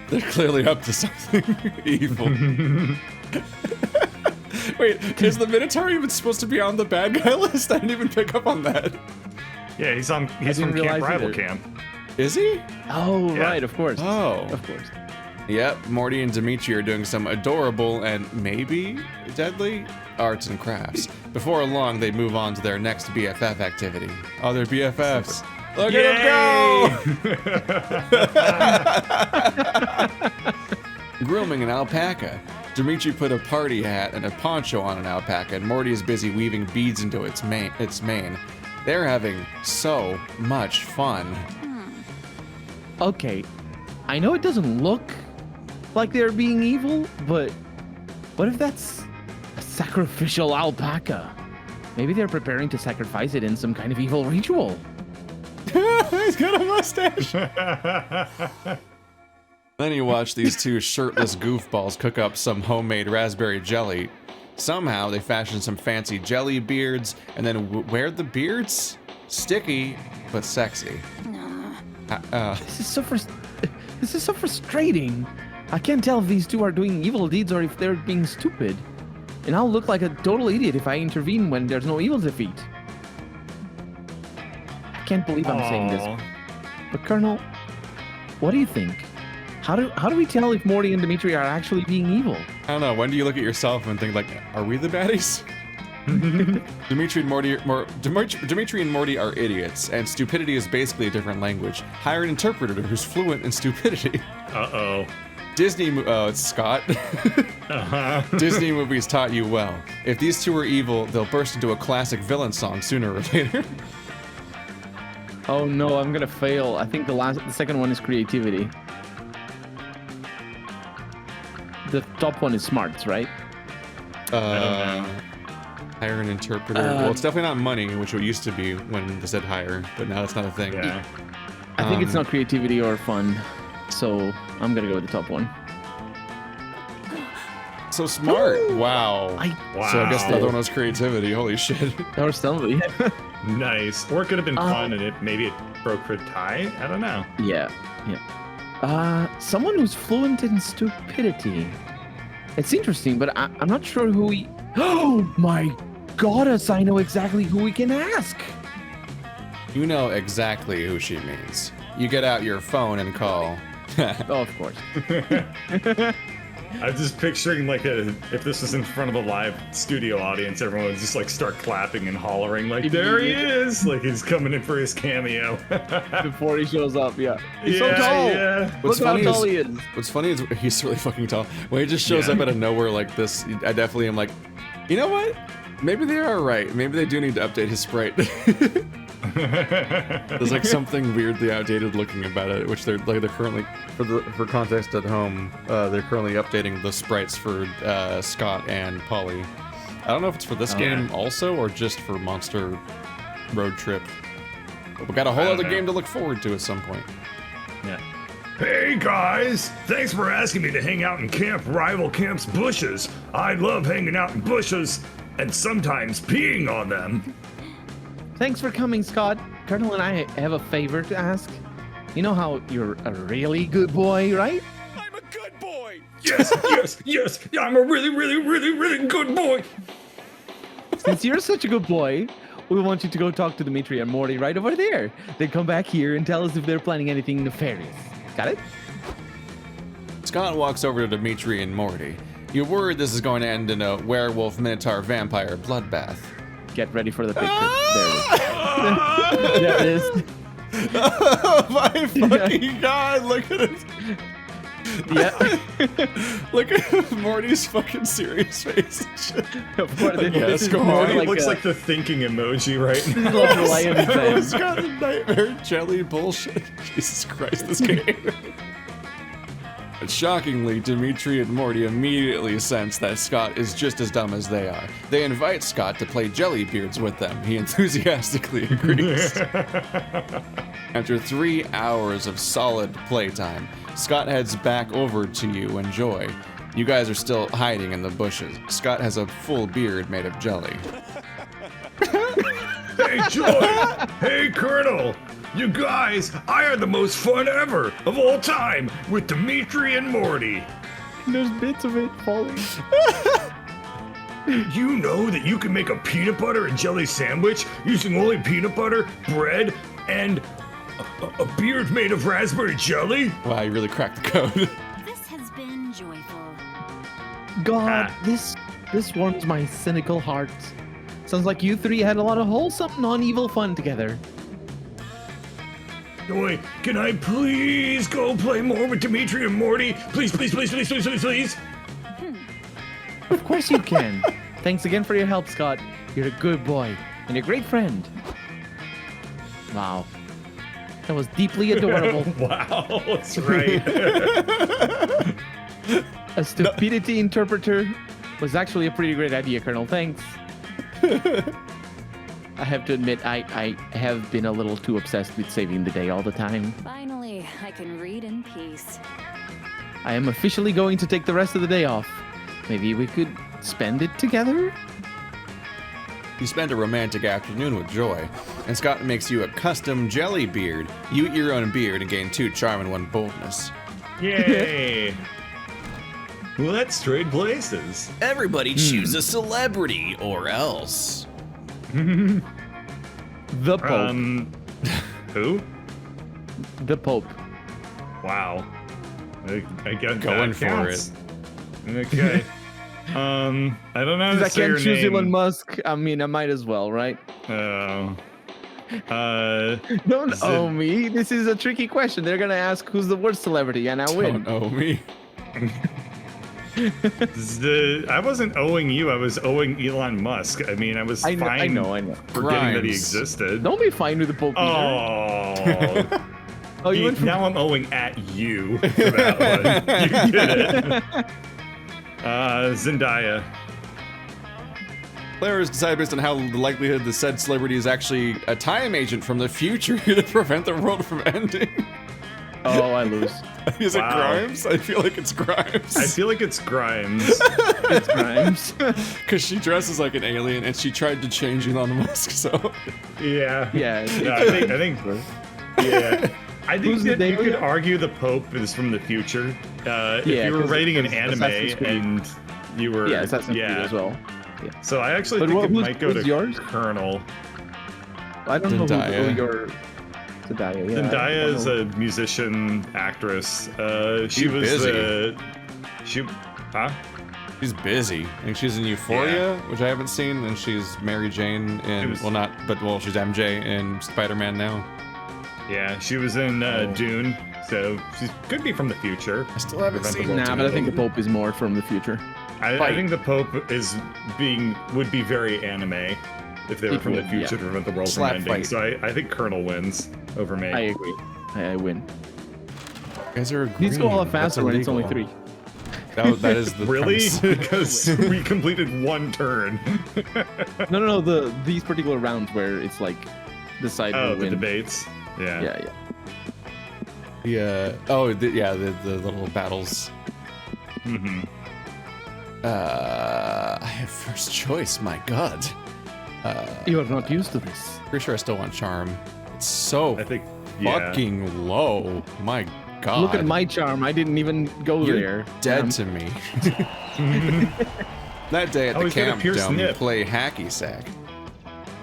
They're clearly up to something evil. Wait, is the Minotaur even supposed to be on the bad guy list? I didn't even pick up on that. Yeah, he's from didn't Camp realize Rival either. Camp. Is he? Oh, Yeah. right, of course. Oh. Of course. Yep, Morty and Dimitri are doing some adorable and maybe deadly arts and crafts. Before long, they move on to their next BFF activity. Oh, they're BFFs. Look at them go! Grooming an alpaca. Dimitri put a party hat and a poncho on an alpaca, and Morty is busy weaving beads into its mane. They're having so much fun. Okay, I know it doesn't look like they're being evil, but what if that's a sacrificial alpaca? Maybe they're preparing to sacrifice it in some kind of evil ritual. He's got a mustache. Then you watch these two shirtless goofballs cook up some homemade raspberry jelly. Somehow they fashion some fancy jelly beards, and then wear the beards? Sticky, but sexy. This is so frustrating. I can't tell if these two are doing evil deeds or if they're being stupid. And I'll look like a total idiot if I intervene when there's no evil defeat. I can't believe I'm saying this. But Colonel, what do you think? How do we tell if Morty and Dimitri are actually being evil? I don't know, when do you look at yourself and think like, are we the baddies? Dimitri and Morty are idiots, and stupidity is basically a different language. Hire an interpreter who's fluent in stupidity. Uh-oh. It's Scott. Disney movies taught you well. If these two are evil, they'll burst into a classic villain song sooner or later. Oh no, I'm gonna fail. I think the second one is creativity. The top one is smarts, right? Hire an interpreter. Well, it's definitely not money, which it used to be when they said hire, but now it's not a thing. Yeah. I think it's not creativity or fun, so I'm gonna go with the top one. So smart. Wow. Wow. So I guess the other one was creativity. Holy shit. Or somebody. Nice. Or it could have been fun and maybe it broke for tie. I don't know. Yeah. Someone who's fluent in stupidity. It's interesting, but I'm not sure who we... Oh my goddess, I know exactly who we can ask. You know exactly who she means. You get out your phone and call. Oh, of course. I'm just picturing like if this was in front of a live studio audience, everyone would just like start clapping and hollering like, there he is! Like he's coming in for his cameo. Before he shows up, yeah. He's so Yeah, tall! yeah. Look how tall he is. What's funny is he's really fucking tall. When he just shows up out of nowhere like this, I definitely am like, you know what? Maybe they are right. Maybe they do need to update his sprite. There's like something weirdly outdated looking about it, which they're currently, for context at home, they're currently updating the sprites for Scott and Polly. I don't know if it's for this game also or just for Monster Road Trip. But we got a whole other game to look forward to at some point. Yeah. Hey guys, thanks for asking me to hang out in Camp Rival Camp's bushes. I love hanging out in bushes and sometimes peeing on them. Thanks for coming, Scott. Colonel and I have a favor to ask. You know how you're a really good boy, right? I'm a good boy. Yes. Yeah, I'm a really good boy. Since you're such a good boy, we want you to go talk to Dimitri and Morty right over there. Then come back here and tell us if they're planning anything nefarious. Got it? Scott walks over to Dimitri and Morty. You're worried this is going to end in a werewolf, minotaur, vampire bloodbath. Get ready for the picture. There it is. There it is. Oh my fucking god, look at it. Yeah. Look at Morty's fucking serious face. This is go more on. He like looks a- like the thinking emoji right now. like a lion thing. It's got the nightmare jelly bullshit. Jesus Christ, this game. But shockingly, Dimitri and Morty immediately sense that Scott is just as dumb as they are. They invite Scott to play Jellybeards with them. He enthusiastically agrees. After 3 hours of solid playtime, Scott heads back over to you and Joy. You guys are still hiding in the bushes. Scott has a full beard made of jelly. Hey, Joy! Hey, Colonel! You guys, I had the most fun ever of all time with Dimitri and Morty. There's bits of it falling. You know that you can make a peanut butter and jelly sandwich using only peanut butter, bread, and a beard made of raspberry jelly? Wow, you really cracked the code. This has been joyful. God, this warms my cynical heart. Sounds like you three had a lot of wholesome, non-evil fun together. Joy, can I please go play more with Dimitri and Morty? Please, please, please, please, please, please, please. Of course you can. Thanks again for your help, Scott. You're a good boy and a great friend. Wow. That was deeply adorable. Wow, that's right. A stupidity interpreter was actually a pretty great idea, Colonel. Thanks. I have to admit, I have been a little too obsessed with saving the day all the time. Finally, I can read in peace. I am officially going to take the rest of the day off. Maybe we could spend it together? You spend a romantic afternoon with Joy, and Scott makes you a custom jelly beard. You eat your own beard and gain 2 charm and 1 boldness. Yay! Let's trade places. Everybody choose a celebrity or else. The Pope. Who? The Pope. Wow. I guess Going that for counts. Okay. I don't know how I to say can't your choose name. Elon Musk. I mean, I might as well, right? Don't Don't owe me. This is a tricky question. They're gonna ask who's the worst celebrity, and I win. Don't owe me. I wasn't owing you. I was owing Elon Musk. I mean, I was I fine know. forgetting that he Grimes. existed. Don't be fine with the Pope. Either. Oh. Oh, you went from Now I'm owing at you for that one. You get it. Zendaya. Players decide based on how the likelihood the said celebrity is actually a time agent from the future to prevent the world from ending. Oh, I lose. Is Wow. it Grimes? I feel like it's Grimes. I feel like it's Grimes. It's Grimes. Because she dresses like an alien and she tried to change Elon Musk, so. Yeah. Yeah. No, I think. Yeah. I think Who's the that you could Dahlia? argue the Pope is from the future. If Yeah, you were 'cause- writing an 'cause anime Assassin's Creed. and you were. Yeah, Assassin's Creed as well. So I actually But think what- it who's- might go to who's yours? Colonel. I don't know Zendaya. who your Zendaya. Yeah, Zendaya is a a musician, actress. She She's was busy. Huh? She's busy. I think she's in Euphoria, which I haven't seen, and she's Mary Jane in, was- she's MJ in Spider-Man now. Yeah, she was in Dune, so she could be from the future. I still haven't Prevent the seen world that. Nah, but I think the Pope is more from the future. I think the Pope would be very anime if they were It from the would, future yeah. to prevent the world Slap from ending. fight. So I think Colonel wins over me. I agree. I win. You guys are These go a lot agreeing. That's faster when it's only illegal. 3. That is the Really? premise. Because we completed one turn. No. These particular rounds where it's like decide Oh, who the wins. debates. Yeah. Yeah. The little battles. Mm-hmm. I have first choice. My God. You are not used to this. Pretty sure I still want charm. It's so I think. Yeah. fucking low. My God. Look at my charm. I didn't even go You're there. dead to me. That day at Oh, the he's got a camp pierced dome, you nip. play hacky sack.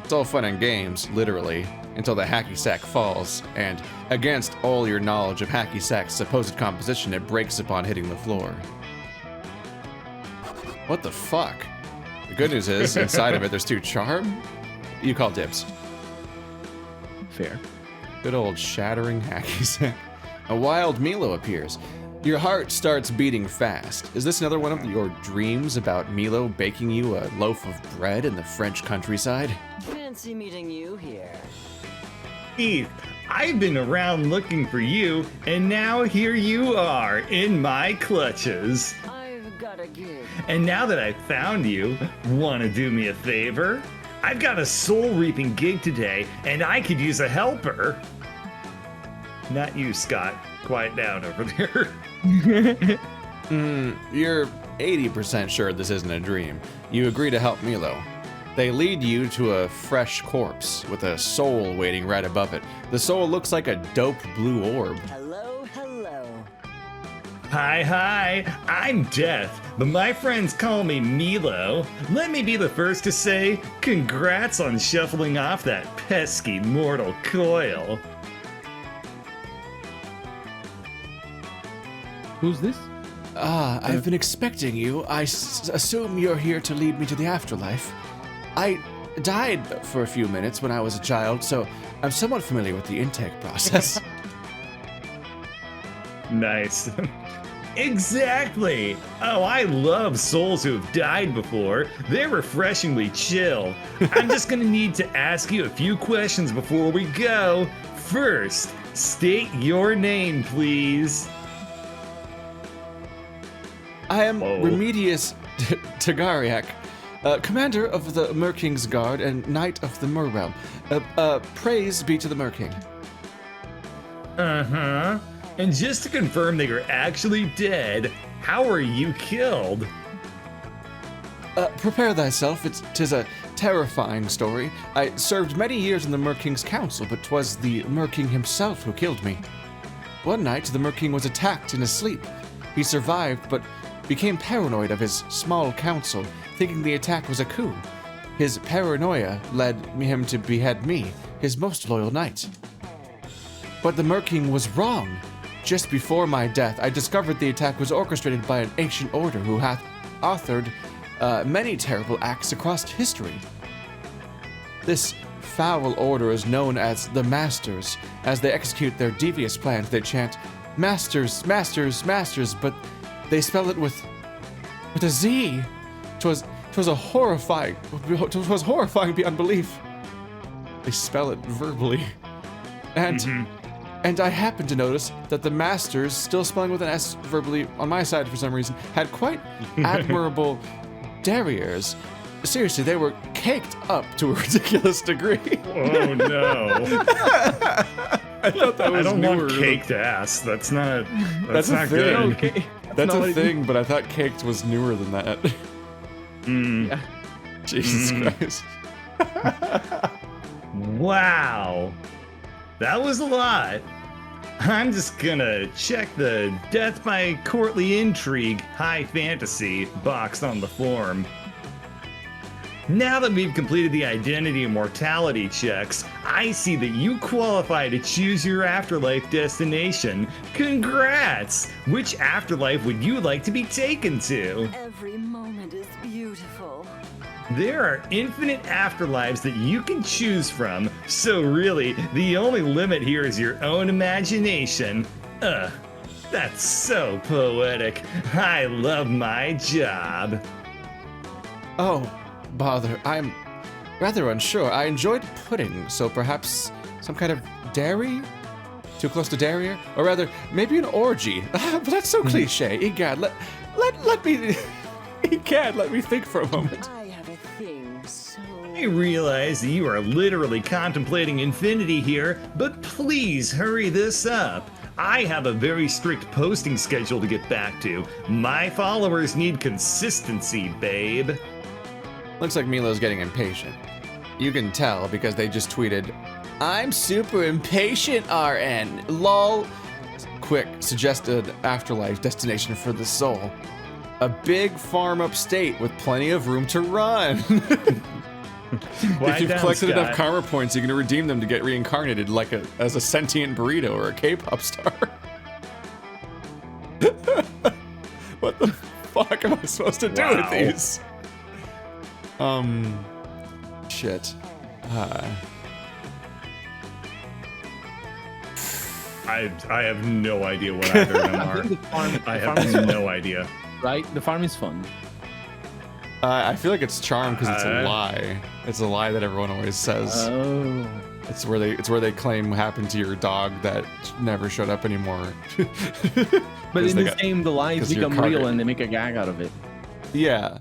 It's all fun and games, literally, until the hacky sack falls, and against all your knowledge of hacky sack's supposed composition, it breaks upon hitting the floor. What the fuck? The good news is, inside of it, there's 2 charm. You call dibs. Fair. Good old shattering hacky sack. A wild Milo appears. Your heart starts beating fast. Is this another one of your dreams about Milo baking you a loaf of bread in the French countryside? Fancy meeting you here. Keith, I've been around looking for you, and now here you are in my clutches. I've got a gig. And now that I've found you, want to do me a favor? I've got a soul-reaping gig today, and I could use a helper. Not you, Scott. Quiet down over there. You're 80% sure this isn't a dream. You agree to help Milo. They lead you to a fresh corpse with a soul waiting right above it. The soul looks like a dope blue orb. Hello, hello. Hi, I'm Death, but my friends call me Milo. Let me be the first to say, congrats on shuffling off that pesky mortal coil. Who's this? I've been expecting you. I assume you're here to lead me to the afterlife. I died for a few minutes when I was a child, so I'm somewhat familiar with the intake process. Nice. Exactly! Oh, I love souls who have died before. They're refreshingly chill. I'm just gonna need to ask you a few questions before we go. First, state your name, please. I am Remedius Tagariak, commander of the Merking's Guard and knight of the Merrealm. Praise be to the Merking. Uh-huh. And just to confirm that you're actually dead, how are you killed? Prepare thyself, 'tis a terrifying story. I served many years in the Merking's council, but 'twas the Merking himself who killed me. One night, the Merking was attacked in his sleep. He survived, but became paranoid of his small council, thinking the attack was a coup. His paranoia led him to behead me, his most loyal knight. But the Merking was wrong. Just before my death, I discovered the attack was orchestrated by an ancient order who hath authored many terrible acts across history. This foul order is known as the Masters. As they execute their devious plans, they chant, "Masters, Masters, Masters," but they spell it with a Z. 'Twas horrifying beyond belief. They spell it verbally. And I happened to notice that the Masters, still spelling with an S verbally on my side for some reason, had quite admirable derrieres. Seriously, they were caked up to a ridiculous degree. Oh no. I thought that was I don't newer. want caked ass. That's not That's a not thing. good. Okay. That's a thing, but I thought caked was newer than that. Yeah. Jesus Christ. Wow. That was a lot. I'm just gonna check the death by courtly intrigue high fantasy box on the form. Now that we've completed the identity and mortality checks, I see that you qualify to choose your afterlife destination. Congrats! Which afterlife would you like to be taken to? Every moment is beautiful. There are infinite afterlives that you can choose from, so really, the only limit here is your own imagination. That's so poetic. I love my job. Oh, bother. I'm rather unsure. I enjoyed pudding, so perhaps some kind of dairy? Too close to dairy? Or rather, maybe an orgy. But that's so cliche. Egad, let me... Egad, let me think for a moment. I have a thing so... I realize that you are literally contemplating infinity here, but please hurry this up. I have a very strict posting schedule to get back to. My followers need consistency, babe. Looks like Milo's getting impatient. You can tell because they just tweeted, "I'm super impatient, RN. Lol." Quick, suggested afterlife destination for the soul. A big farm upstate with plenty of room to run. If you've collected enough karma points, you can redeem them to get reincarnated like as a sentient burrito or a K-pop star. What the fuck am I supposed to do with these? Shit. I have no idea what either of them are. I have no idea. Right? The farm is fun. I feel like it's charm because it's a lie. It's a lie that everyone always says. Oh. It's where they claim happened to your dog that never showed up anymore. But in this game, the lies 'cause your become real and they make a gag out of it. Yeah,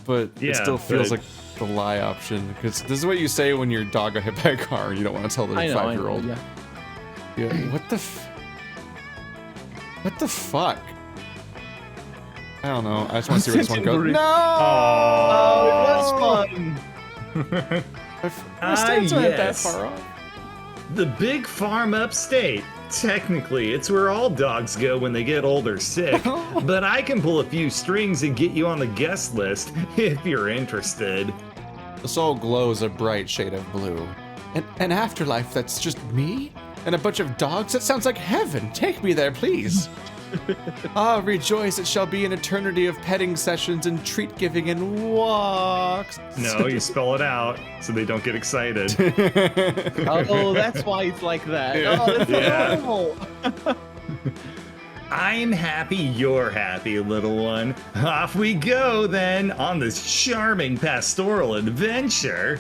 but it Yeah, still feels but- like the lie option because this is what you say when your dog got hit by a car and you don't want to tell the I know, 5-year-old. yeah. Yeah. What the fuck? I don't know. I just want to see where this one goes. Sensory. No! Oh, it was fun. My stats aren't that yes. far off. The big farm upstate. Technically, it's where all dogs go when they get old or sick. But I can pull a few strings and get you on the guest list if you're interested. The soul glows a bright shade of blue. An afterlife that's just me? And a bunch of dogs? That sounds like heaven. Take me there, please. Ah, rejoice, it shall be an eternity of petting sessions and treat giving and walks. No, you spell it out so they don't get excited. Oh, that's why it's like that. Yeah. Oh, that's Yeah. horrible. I'm happy you're happy, little one. Off we go then on this charming pastoral adventure.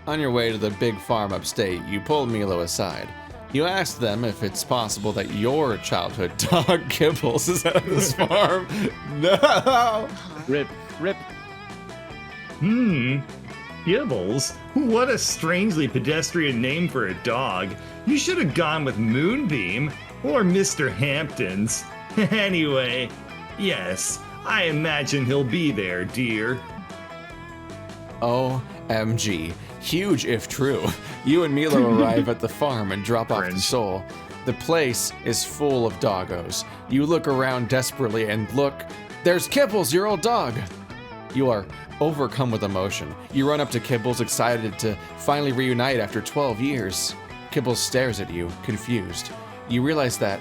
On your way to the big farm upstate, you pull Milo aside. You ask them if it's possible that your childhood dog Kibbles is at this farm. No! Rip. Gibbles? What a strangely pedestrian name for a dog. You should have gone with Moonbeam or Mr. Hamptons. Anyway, yes, I imagine he'll be there, dear. OMG. Huge if true. You and Milo arrive at the farm and drop off the Cringe. soul. The place is full of doggos. You look around desperately and look, there's Kibbles, your old dog. You are overcome with emotion. You run up to Kibbles, excited to finally reunite after 12 years. Kibbles stares at you, confused. You realize that,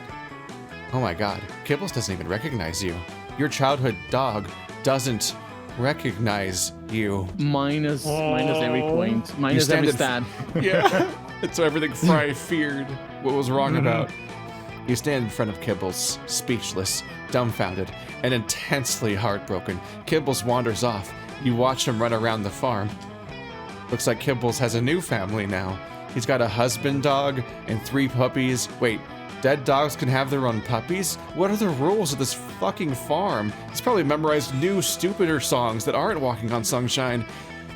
oh my god, Kibbles doesn't even recognize you. Your childhood dog doesn't recognize you. Minus every point. Minus stand every in- stat. Yeah, it's everything Fry feared. What was wrong about? You stand in front of Kibbles, speechless, dumbfounded, and intensely heartbroken. Kibbles wanders off. You watch him run around the farm. Looks like Kibbles has a new family now. He's got a husband dog and 3 puppies. Wait, dead dogs can have their own puppies? What are the rules of this fucking farm? He's probably memorized new, stupider songs that aren't Walking on Sunshine.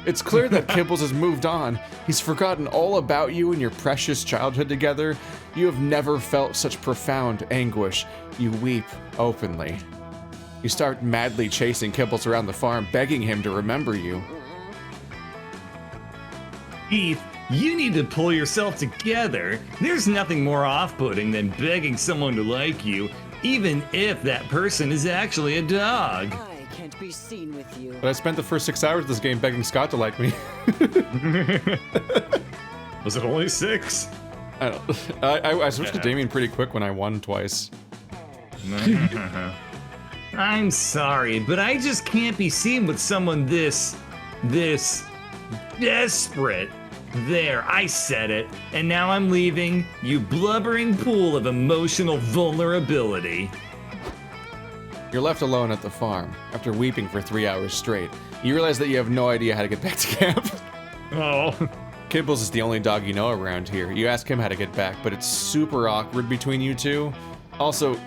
It's clear that Kibbles has moved on. He's forgotten all about you and your precious childhood together. You have never felt such profound anguish. You weep openly. You start madly chasing Kibbles around the farm, begging him to remember you. Keith, you need to pull yourself together. There's nothing more off-putting than begging someone to like you, even if that person is actually a dog. I can't be seen with you. But I spent the first 6 hours of this game begging Scott to like me. Was it only 6? I don't. I switched to Damien pretty quick when I won twice. I'm sorry, but I just can't be seen with someone this desperate. There, I said it. And now I'm leaving, you blubbering pool of emotional vulnerability. You're left alone at the farm after weeping for 3 hours straight. You realize that you have no idea how to get back to camp. Oh. Kibbles is the only dog you know around here. You ask him how to get back, but it's super awkward between you two. Also,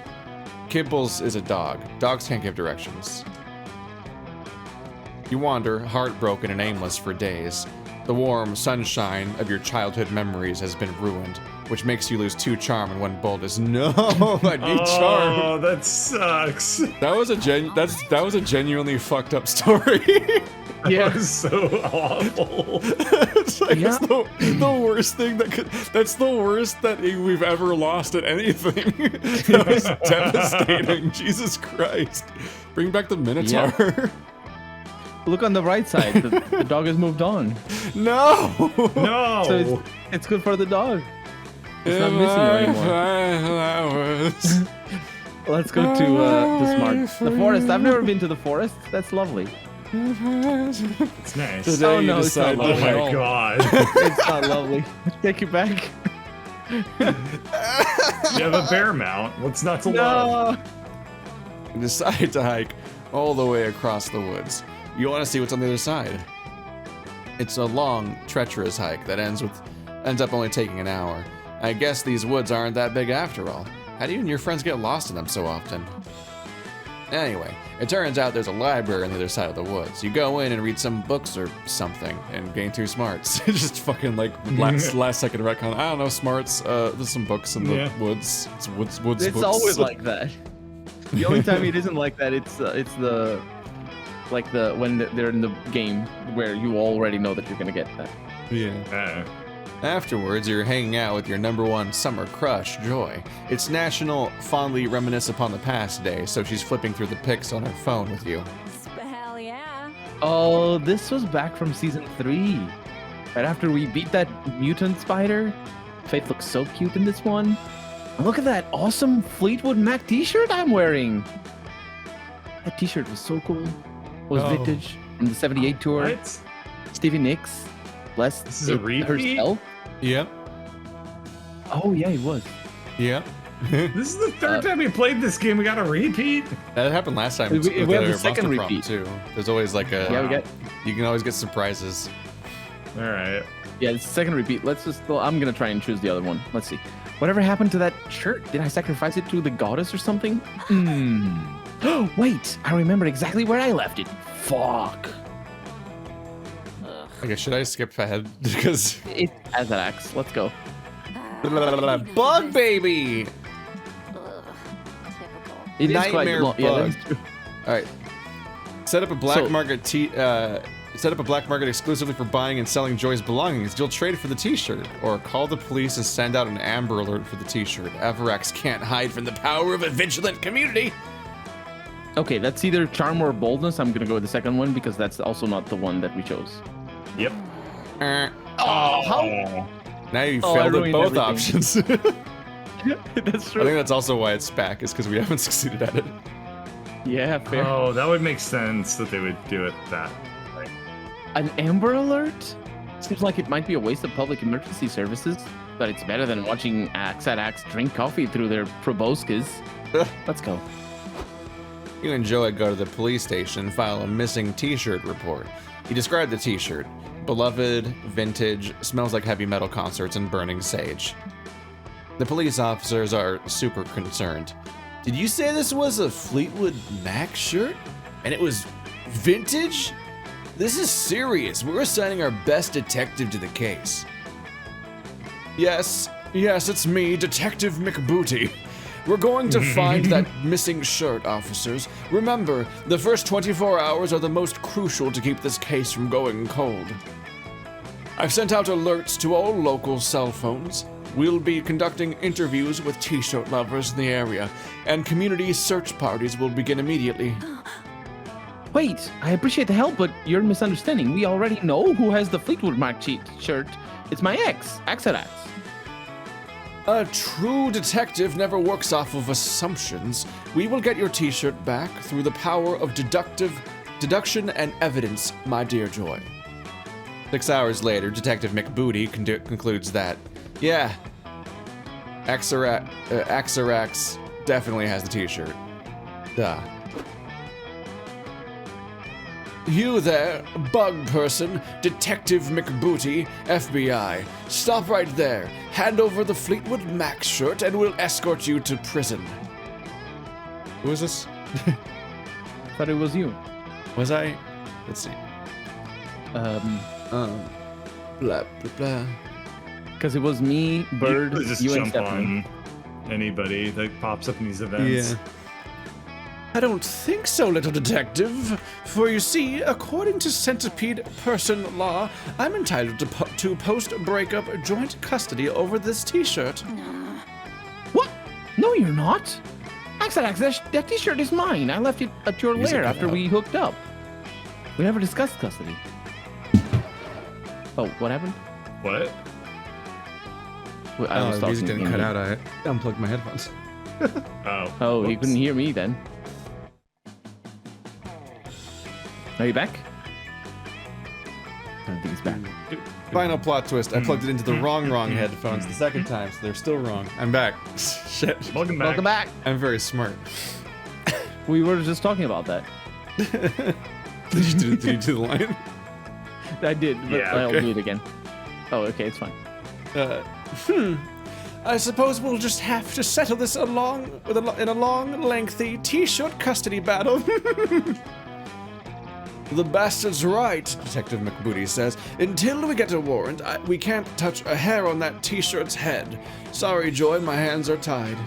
Kibbles is a dog. Dogs can't give directions. You wander, heartbroken and aimless for days. The warm sunshine of your childhood memories has been ruined, which makes you lose 2 charm and 1 boldness. No, I need charm. Oh, that sucks. That was a genuinely fucked up story. Yeah. That was so awful. It's like it's the worst thing that's the worst that we've ever lost at anything. That was devastating. Jesus Christ. Bring back the Minotaur. Yeah. Look on the right side. The dog has moved on. No. No. So it's good for the dog. It's not missing you anymore. Let's go to Smart. The forest. I've never been to the forest. That's lovely. It's nice. Today Oh, you no, it's decide not Oh to my help. god. It's not lovely. Take you back. You have a bear mount. What's not to love? No. You decide to hike all the way across the woods. You want to see what's on the other side. It's a long, treacherous hike that ends up only taking an hour. I guess these woods aren't that big after all. How do you and your friends get lost in them so often? Anyway, it turns out there's a library on the other side of the woods. You go in and read some books or something and gain 2 smarts. Just fucking like last second retcon. I don't know, smarts. There's some books in the woods. It's woods It's books. always like that. The only time it isn't like that, it's the like when they're in the game where you already know that you're gonna get that. Yeah. Afterwards, you're hanging out with your #1 summer crush, Joy. It's National Fondly Reminisce Upon the Past Day, so she's flipping through the pics on her phone with you. Hell yeah. Oh, this was back from season 3. Right after we beat that mutant spider. Faith looks so cute in this one. And look at that awesome Fleetwood Mac t-shirt I'm wearing. That t-shirt was so cool. It was vintage from the 78 tour. What? Stevie Nicks. Bless This is a repeat? herself. Yep. Oh, yeah, it was. Yep. This is the third time we played this game. We got a repeat. That happened last time. We with have the Monster second Prom, repeat. too. There's always like a. Yeah, we got. You can always get surprises. All right. Yeah, it's the second repeat. Let's just. Well, I'm gonna try and choose the other one. Let's see. Whatever happened to that shirt? Did I sacrifice it to the goddess or something? Oh, wait! I remember exactly where I left it. Fuck. Okay, should I skip ahead? Because. It has an axe. Let's go. Bug baby! Typical. It is quite Nightmare long. Yeah, that bug. is true. Alright. Set up a black So- market set up a black market exclusively for buying and selling Joy's belongings. You'll trade for the t-shirt, or call the police and send out an Amber Alert for the t-shirt. Avarax can't hide from the power of a vigilant community. Okay, that's either charm or boldness. I'm gonna go with the second one because that's also not the one that we chose. Yep. How? Now you Oh, I failed at ruined both everything. options. I That's think that's also why it's back, is because we haven't succeeded at it. Yeah, fair. Oh, that would make sense that they would do it that way. An Amber Alert? Seems like it might be a waste of public emergency services, but it's better than watching Axe at Axe drink coffee through their proboscis. Let's go. You and Joey go to the police station and file a missing t-shirt report. You describe the t-shirt. Beloved, vintage, smells like heavy metal concerts and burning sage. The police officers are super concerned. Did you say this was a Fleetwood Mac shirt? And it was vintage? This is serious. We're assigning our best detective to the case. Yes, it's me, Detective McBooty. We're going to find that missing shirt, officers. Remember, the first 24 hours are the most crucial to keep this case from going cold. I've sent out alerts to all local cell phones. We'll be conducting interviews with t-shirt lovers in the area, and community search parties will begin immediately. Wait, I appreciate the help, but you're misunderstanding. We already know who has the Fleetwood Mac shirt. It's my ex, Axe at Axe. A true detective never works off of assumptions. We will get your t-shirt back through the power of deduction and evidence, my dear Joy. 6 hours later, Detective McBooty concludes that, yeah, Axarax definitely has the t-shirt. Duh. You there, bug person, Detective McBooty, FBI. Stop right there. Hand over the Fleetwood Mac shirt and we'll escort you to prison. Who is this? Thought it was you. Was I? Let's see. Blah, blah, blah. Because it was me, Bird, You just you and jump Stephanie. on anybody that pops up in these events. Yeah. I don't think so, little detective. For you see, according to centipede person law, I'm entitled to post-breakup joint custody over this t-shirt. What? No, you're not. Axe at Axe, that t-shirt is mine. I left it at your Use it, lair cut after out. we hooked up. We never discussed custody. Oh, what happened? What? Well, I was the music talking didn't to cut you. out. I unplugged my headphones. Oh. Oh, you whoops. couldn't hear me then. Are you back? I don't think he's back. Final plot twist. I plugged it into the wrong headphones the second time, so they're still wrong. I'm back. Shit. Welcome back. Welcome back. I'm very smart. We were just talking about that. Did you do the line? I did, but Yeah, I'll okay. do it again. Oh, okay, it's fine. I suppose we'll just have to settle this in a long, lengthy t-shirt custody battle. The bastard's right, Detective McBooty says. Until we get a warrant, we can't touch a hair on that t-shirt's head. Sorry, Joy, my hands are tied.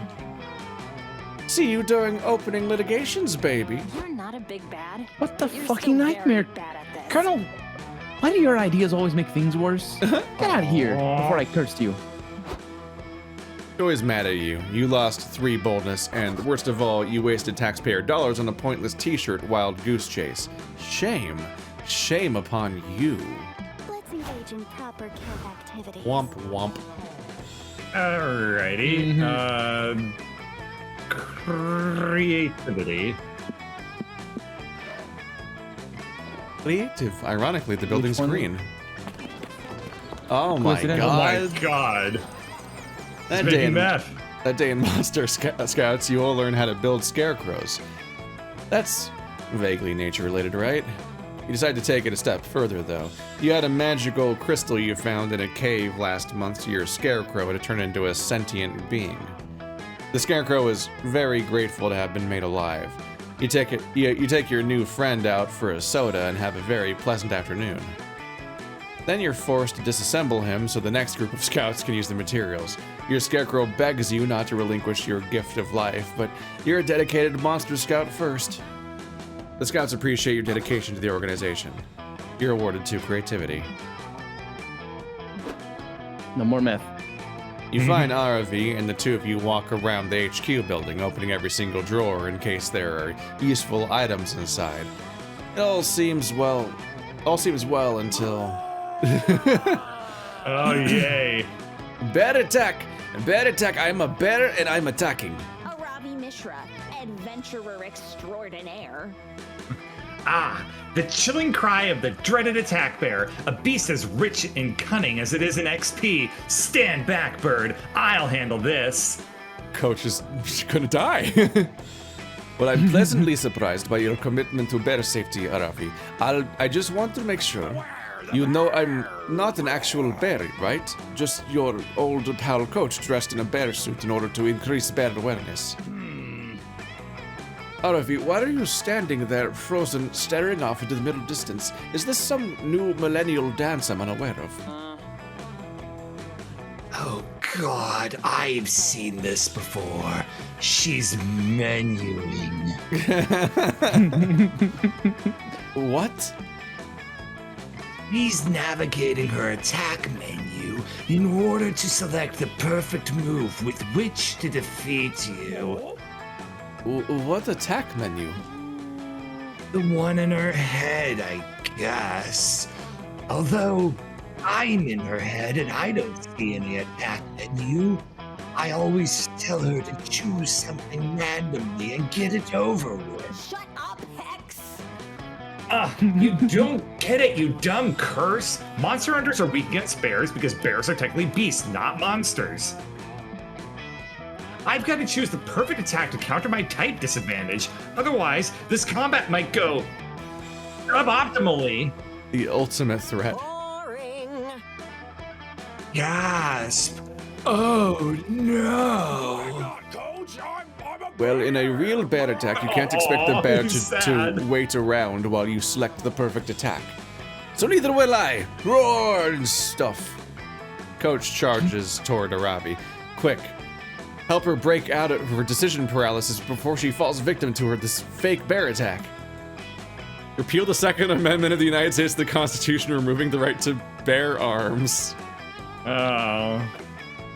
see you during opening litigations, baby. You're not a big bad. What the You're fucking still nightmare? very bad at this. Colonel, why do your ideas always make things worse? Get out of here before I cursed you. Always mad at you. You lost 3 boldness, and worst of all, you wasted taxpayer dollars on a pointless t-shirt wild goose chase. Shame. Shame upon you. Let's engage in proper kill activities. Womp womp. Alrighty. Creativity. Creative. Ironically, the building's one? green. Oh my Coincidental. Oh my god. god. That It's day, making in, math. that day in Monster Scouts, you all learn how to build scarecrows. That's vaguely nature-related, right? You decided to take it a step further, though. You had a magical crystal you found in a cave last month to your scarecrow to turn into a sentient being. The scarecrow is very grateful to have been made alive. You take your new friend out for a soda and have a very pleasant afternoon. Then you're forced to disassemble him so the next group of scouts can use the materials. Your scarecrow begs you not to relinquish your gift of life, but you're a dedicated monster scout first. The scouts appreciate your dedication to the organization. You're awarded 2 creativity. No more meth. You find Aaravi, and the 2 of you walk around the HQ building, opening every single drawer in case there are useful items inside. It all seems well until... Oh, yay. Bear attack! I'm a bear and I'm attacking. Aaravi Mishra, adventurer extraordinaire. Ah, the chilling cry of the dreaded attack bear, a beast as rich in cunning as it is in XP. Stand back, bird. I'll handle this. Coach is gonna die. Well, I'm pleasantly surprised by your commitment to bear safety, Aaravi. I just want to make sure. You know I'm not an actual bear, right? Just your old pal Coach dressed in a bear suit in order to increase bear awareness. Aaravi, why are you standing there, frozen, staring off into the middle distance? Is this some new millennial dance I'm unaware of? Oh God, I've seen this before. She's menuing. What? She's navigating her attack menu in order to select the perfect move with which to defeat you. What attack menu? The one in her head, I guess. Although I'm in her head and I don't see any attack menu, I always tell her to choose something randomly and get it over with. Shut up, Hex. You don't get it, you dumb curse. Monster hunters are weak against bears because bears are technically beasts, not monsters. I've got to choose the perfect attack to counter my type disadvantage. Otherwise, this combat might go suboptimally. The ultimate threat. Boring. Gasp! Oh no! Well, in a real bear attack, you can't expect the bear to wait around while you select the perfect attack. So neither will I. Roar and stuff. Coach charges toward Aaravi. Quick, help her break out of her decision paralysis before she falls victim to this fake bear attack. Repeal the Second Amendment of the United States to the Constitution, removing the right to bear arms. Oh.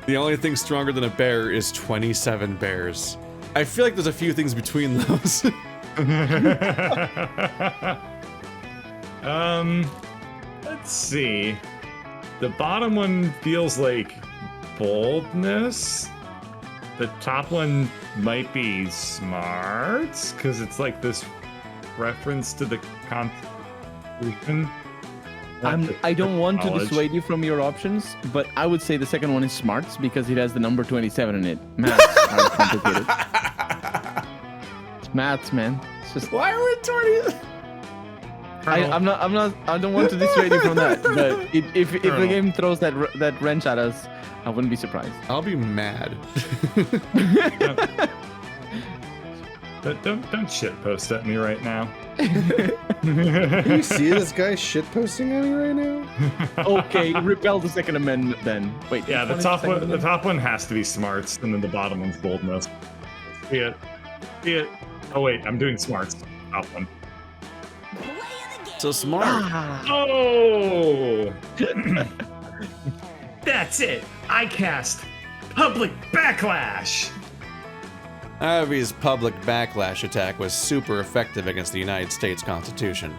The only thing stronger than a bear is 27 bears. I feel like there's a few things between those. Let's see. The bottom one feels like boldness. The top one might be smarts, because it's like this reference to the Constitution. I don't want to Knowledge. dissuade you from your options, but I would say the second one is smarts because it has the number 27 in it. Maths are complicated. It's maths, man. It's just Why are we 20? I don't want to dissuade you from that. But if the game throws that wrench at us, I wouldn't be surprised. I'll be mad. Don't shitpost at me right now. Can you see this guy shitposting at me right now? Okay, repel the Second Amendment then. Wait. Yeah, which the one is top one. The Second top one has to be smarts, and then the bottom one's boldness. See it. Yeah. Oh wait, I'm doing smarts. Top one. So smart. Oh! That's it. I cast Public Backlash. Aaravi's public backlash attack was super effective against the United States Constitution.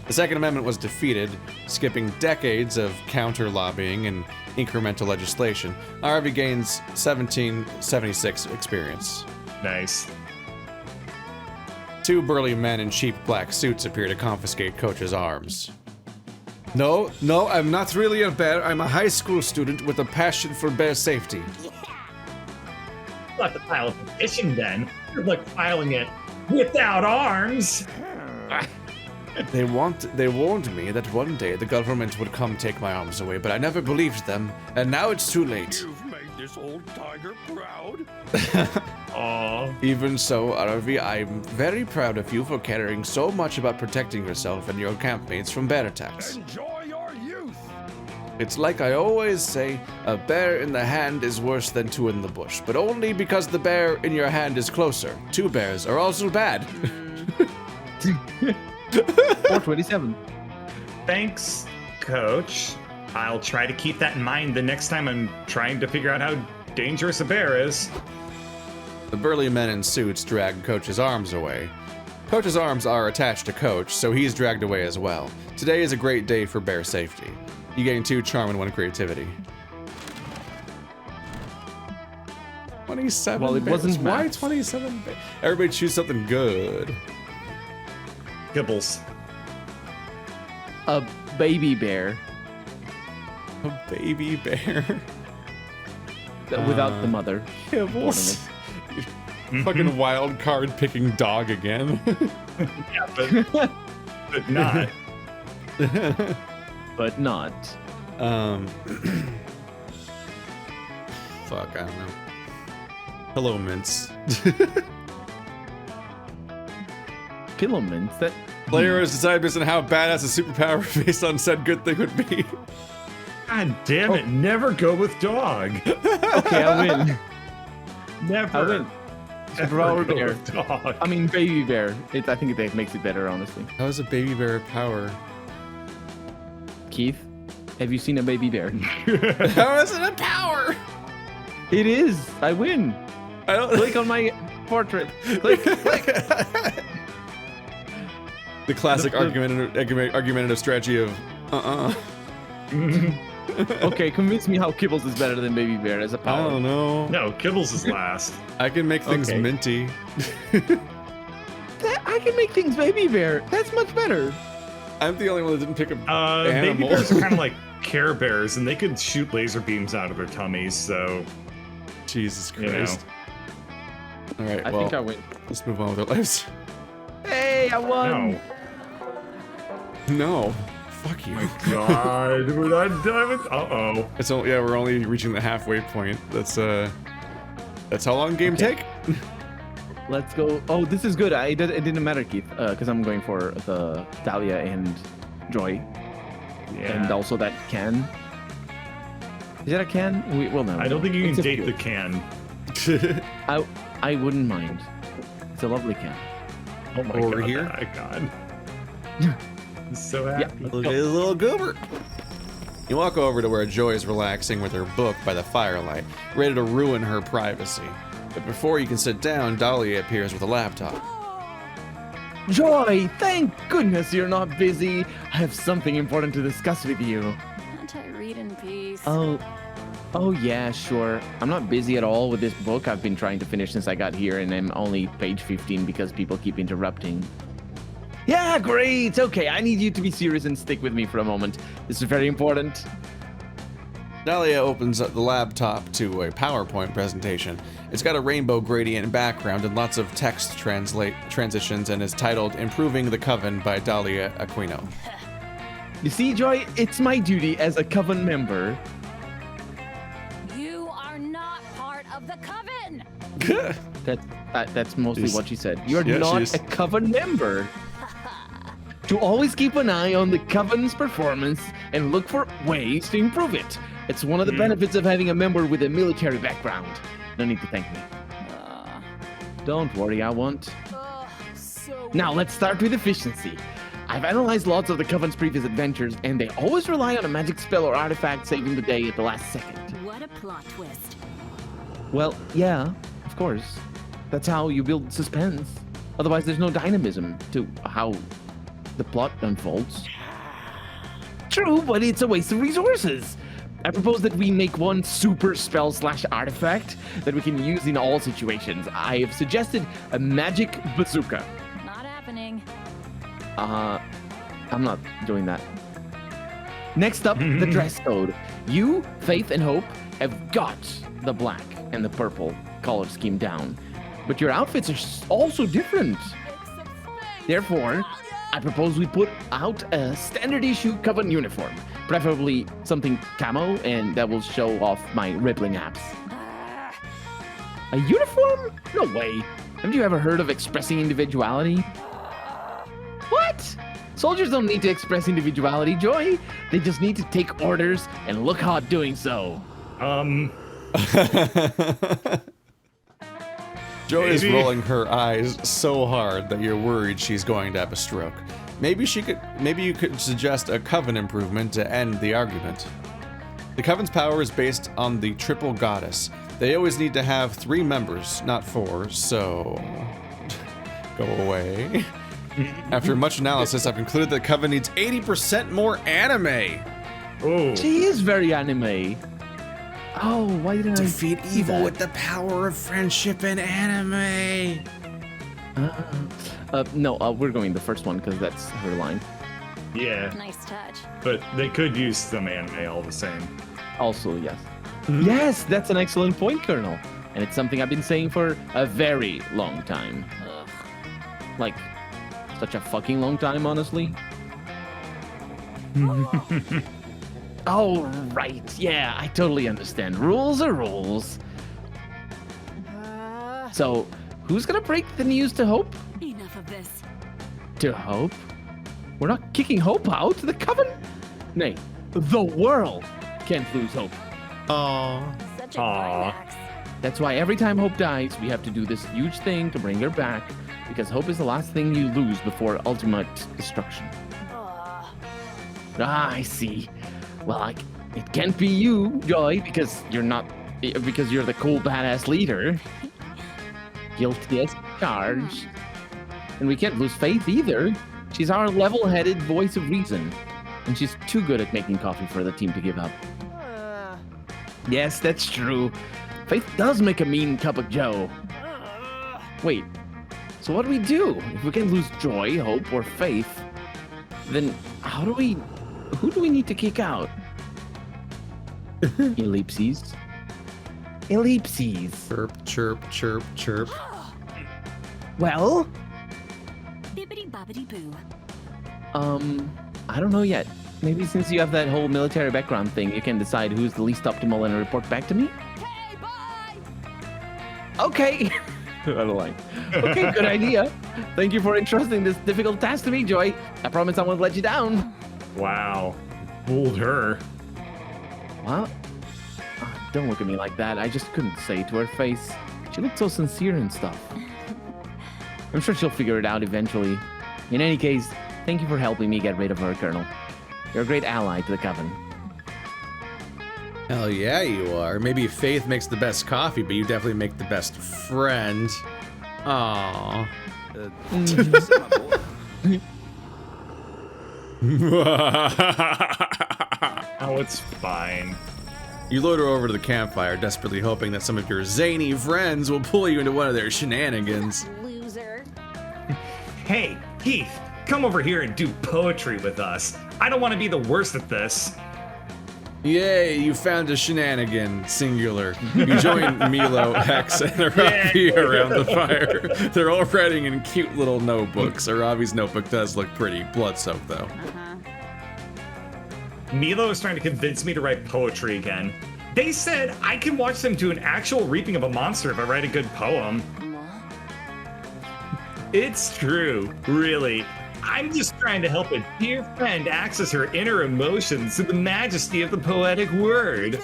The Second Amendment was defeated, skipping decades of counter-lobbying and incremental legislation. Aaravi gains 1776 experience. Nice. 2 burly men in cheap black suits appear to confiscate Coach's arms. No, I'm not really a bear. I'm a high school student with a passion for bear safety. You'll have to file a petition then. You're like filing it without arms. They warned me that one day the government would come take my arms away, but I never believed them, and now it's too late. You've made this old tiger proud. Aw. Even so, Aaravi, I'm very proud of you for caring so much about protecting yourself and your campmates from bear attacks. Enjoy your youth. It's like I always say, a bear in the hand is worse than 2 in the bush, but only because the bear in your hand is closer. 2 bears are also bad. 427. Thanks, Coach. I'll try to keep that in mind the next time I'm trying to figure out how dangerous a bear is. The burly men in suits drag Coach's arms away. Coach's arms are attached to Coach, so he's dragged away as well. Today is a great day for bear safety. You gain 2 charm and 1 creativity. 27 Well, it bears. wasn't Why maths. 27 bears? Everybody choose something good. Kibbles. A baby bear A baby bear. without the mother. Kibbles. Fucking wild card picking dog again. Yeah, but not. But not. Fuck, I don't know. Hello, Mints. Pillow mints. That Players decide based on how badass a superpower based on said good thing would be. God damn it! Never go with dog. okay, I win. Never. I win. Ever Superpower go bear. with dog. I mean, baby bear. I think it makes it better, honestly. How is a baby bear a power? Keith, have you seen a baby bear? How is it a power? It is. I win. I don't. Click on my portrait. Click. The classic argumentative strategy of Okay, convince me how Kibbles is better than baby bear as a I power. don't know. No, Kibbles is last. I can make things Okay. minty. I can make things baby bear. That's much better. I'm the only one that didn't pick a Baby animal. bears are kind of like Care Bears, and they could shoot laser beams out of their tummies. So Jesus You know. Christ. All right, I well, think I win. let's move on with our lives. Hey, I won. no. No, fuck you. God, we're not done with. Oh. It's only, yeah, we're only reaching the halfway point. That's how long game take? Let's go. Oh, this is good. It didn't matter, Keith, because I'm going for the Dahlia and Joy, and also that can. Is that a can? Well, no. I don't think you can It's a date fuel. the can. I wouldn't mind. It's a lovely can. Oh my Over god. here? My god. I'm so happy. Look at his little goober. You walk over to where Joy is relaxing with her book by the firelight, ready to ruin her privacy. But before you can sit down, Dahlia appears with a laptop. Joy, thank goodness you're not busy. I have something important to discuss with you. Can't I read in peace? Oh yeah, sure. I'm not busy at all with this book. I've been trying to finish since I got here, and I'm only page 15 because people keep interrupting. Yeah, great. Okay, I need you to be serious and stick with me for a moment. This is very important. Dahlia opens up the laptop to a PowerPoint presentation. It's got a rainbow gradient background and lots of text transitions and is titled Improving the Coven by Dahlia Aquino. You see, Joy, it's my duty as a coven member. You are not part of the coven. That's mostly She's- what she said. You're yeah, not she's- a coven member. To always keep an eye on the coven's performance and look for ways to improve it. It's one of the benefits of having a member with a military background. No need to thank me. Don't worry, I won't. Now, let's start with efficiency. I've analyzed lots of the Coven's previous adventures, and they always rely on a magic spell or artifact saving the day at the last second. What a plot twist. Well, yeah, of course. That's how you build suspense. Otherwise, there's no dynamism to how the plot unfolds. True, but it's a waste of resources. I propose that we make one super spell / artifact that we can use in all situations. I have suggested a magic bazooka. Not happening. I'm not doing that. Next up, the dress code. You, Faith, and Hope have got the black and the purple color scheme down, but your outfits are also different. Therefore, I propose we put out a standard issue Coven uniform, preferably something camo, and that will show off my rippling abs. A uniform? No way. Haven't you ever heard of expressing individuality? What? Soldiers don't need to express individuality, Joy. They just need to take orders and look hot doing so. Joy is rolling her eyes so hard that you're worried she's going to have a stroke. Maybe you could suggest a Coven improvement to end the argument. The Coven's power is based on the triple goddess. They always need to have 3 members, not 4, so go away. After much analysis, I've concluded that Coven needs 80% more anime. Oh. She is very anime. Oh, why didn't Defeat I see evil that? with the power of friendship and anime. No, we're going the first one because that's her line. Yeah, Nice touch. but they could use some anime all the same. Also, yes. Yes, that's an excellent point, Colonel. And it's something I've been saying for a very long time. Like, such a fucking long time, honestly. Oh, right. Yeah, I totally understand. Rules are rules. So, who's gonna break the news to Hope? Enough of this. To Hope? We're not kicking Hope out. The Coven? Nay, the world can't lose Hope. Such a Aw. climax. That's why every time Hope dies, we have to do this huge thing to bring her back, because Hope is the last thing you lose before ultimate destruction. Ah, I see. Well, it can't be you, Joy, because you're the cool badass leader. Guilty as charged. And we can't lose Faith either. She's our level-headed voice of reason, and she's too good at making coffee for the team to give up. Yes, that's true. Faith does make a mean cup of joe. Wait, so what do we do? If we can lose Joy, Hope, or Faith, then who do we need to kick out? Ellipses. Ellipses. Chirp, chirp, chirp, chirp. Well, Bibbidi bobbidi boo. I don't know yet. Maybe since you have that whole military background thing, you can decide who's the least optimal and report back to me? Hey, bye! Okay. I don't like. Okay, good idea. Thank you for entrusting this difficult task to me, Joy. I promise I won't let you down. Wow. Fooled her. What? Don't look at me like that. I just couldn't say it to her face. She looked so sincere and stuff. I'm sure she'll figure it out eventually. In any case, thank you for helping me get rid of her, Colonel. You're a great ally to the Coven. Hell yeah, you are. Maybe Faith makes the best coffee, but you definitely make the best friend. Aww. Oh, it's fine. You loiter over to the campfire, desperately hoping that some of your zany friends will pull you into one of their shenanigans. Loser. Hey, Heath, come over here and do poetry with us. I don't want to be the worst at this. Yay, you found a shenanigan, singular. You join Milo, Hex, and Aaravi around the fire. They're all writing in cute little notebooks. Aaravi's notebook does look pretty blood-soaked, though. Milo is trying to convince me to write poetry again. They said I can watch them do an actual reaping of a monster if I write a good poem. It's true, really. I'm just trying to help a dear friend access her inner emotions through the majesty of the poetic word.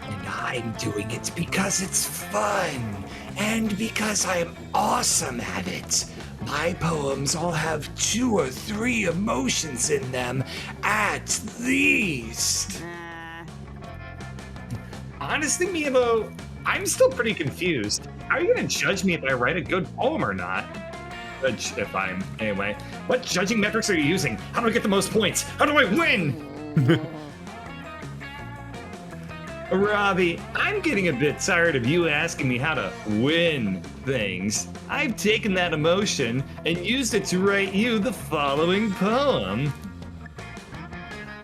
And I'm doing it because it's fun And because I am awesome at it, my poems all have 2 or 3 emotions in them at least. Honestly, Milo, I'm still pretty confused. How are you gonna judge me if I write a good poem or not? Anyway, what judging metrics are you using? How do I get the most points? How do I win? Aaravi, I'm getting a bit tired of you asking me how to win things. I've taken that emotion and used it to write you the following poem.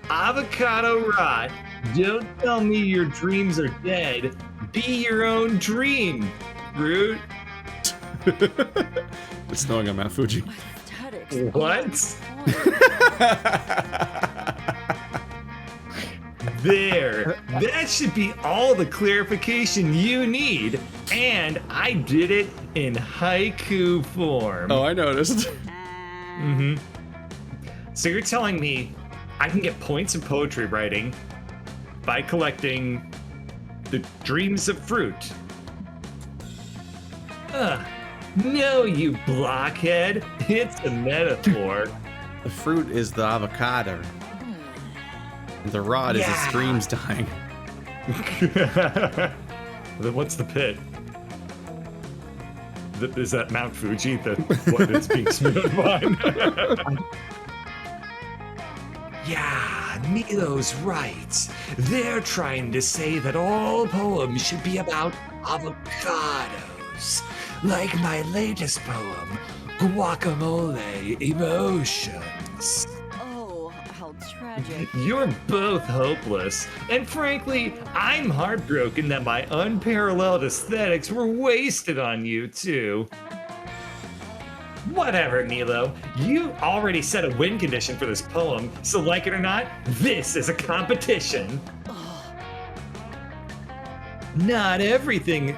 Avocado rot, don't tell me your dreams are dead. Be your own dream, Root. It's snowing on Mount Fuji. What? There. That should be all the clarification you need. And I did it in haiku form. Oh, I noticed. Mm-hmm. So you're telling me I can get points in poetry writing by collecting the dreams of fruit? No, you blockhead. It's a metaphor. The fruit is the avocado. The rod is his dreams dying. What's the pit? Is that Mount Fuji? What it's being smeared on? Yeah, Milo's right. They're trying to say that all poems should be about avocados. Like my latest poem, Guacamole Emotions. Oh, how tragic. You're both hopeless. And frankly, I'm heartbroken that my unparalleled aesthetics were wasted on you, too. Whatever, Milo. You already set a win condition for this poem, so like it or not, this is a competition. Not everything.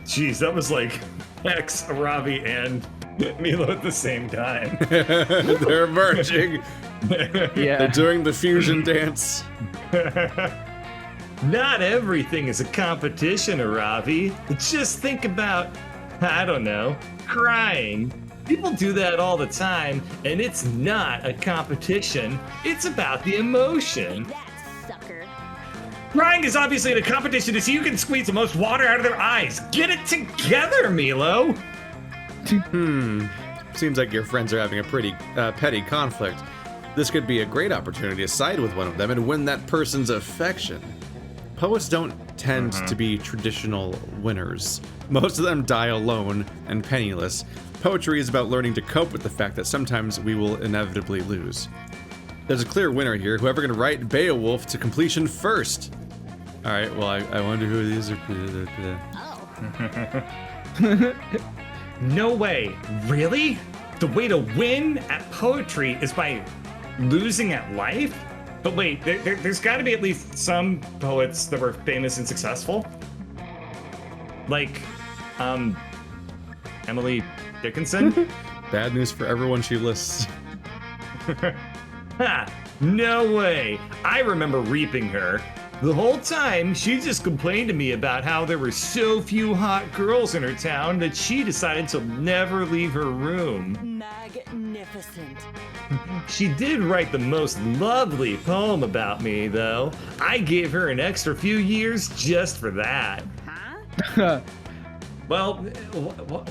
Geez, that was like X, Aaravi, and Milo at the same time. They're merging. Yeah. They're doing the fusion dance. Not everything is a competition, Aaravi. Just think about, I don't know, crying. People do that all the time, and it's not a competition. It's about the emotion. That sucker. Crying is obviously a competition to see who can squeeze the most water out of their eyes. Get it together, Milo. Seems like your friends are having a pretty petty conflict. This could be a great opportunity to side with one of them and win that person's affection. Poets don't tend to be traditional winners. Most of them die alone and penniless. Poetry is about learning to cope with the fact that sometimes we will inevitably lose. There's a clear winner here, whoever can write Beowulf to completion first. Alright, well, I wonder who these are. No way. Really? The way to win at poetry is by losing at life? But wait, there's got to be at least some poets that were famous and successful. Like, Emily Dickinson? Bad news for everyone she lists. Ha! No way! I remember reaping her. The whole time, she just complained to me about how there were so few hot girls in her town that she decided to never leave her room. Magnificent. She did write the most lovely poem about me, though. I gave her an extra few years just for that. Huh? Well,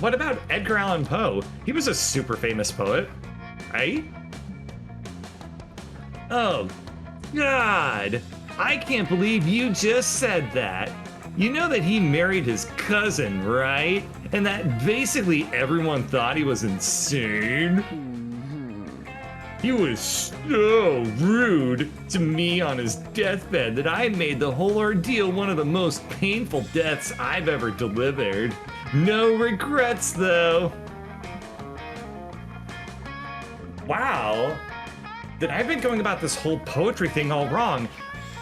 what about Edgar Allan Poe? He was a super famous poet, right? Oh, God. I can't believe you just said that. You know that he married his cousin, right? And that basically everyone thought he was insane? He was so rude to me on his deathbed that I made the whole ordeal one of the most painful deaths I've ever delivered. No regrets, though. Wow. Then I've been going about this whole poetry thing all wrong.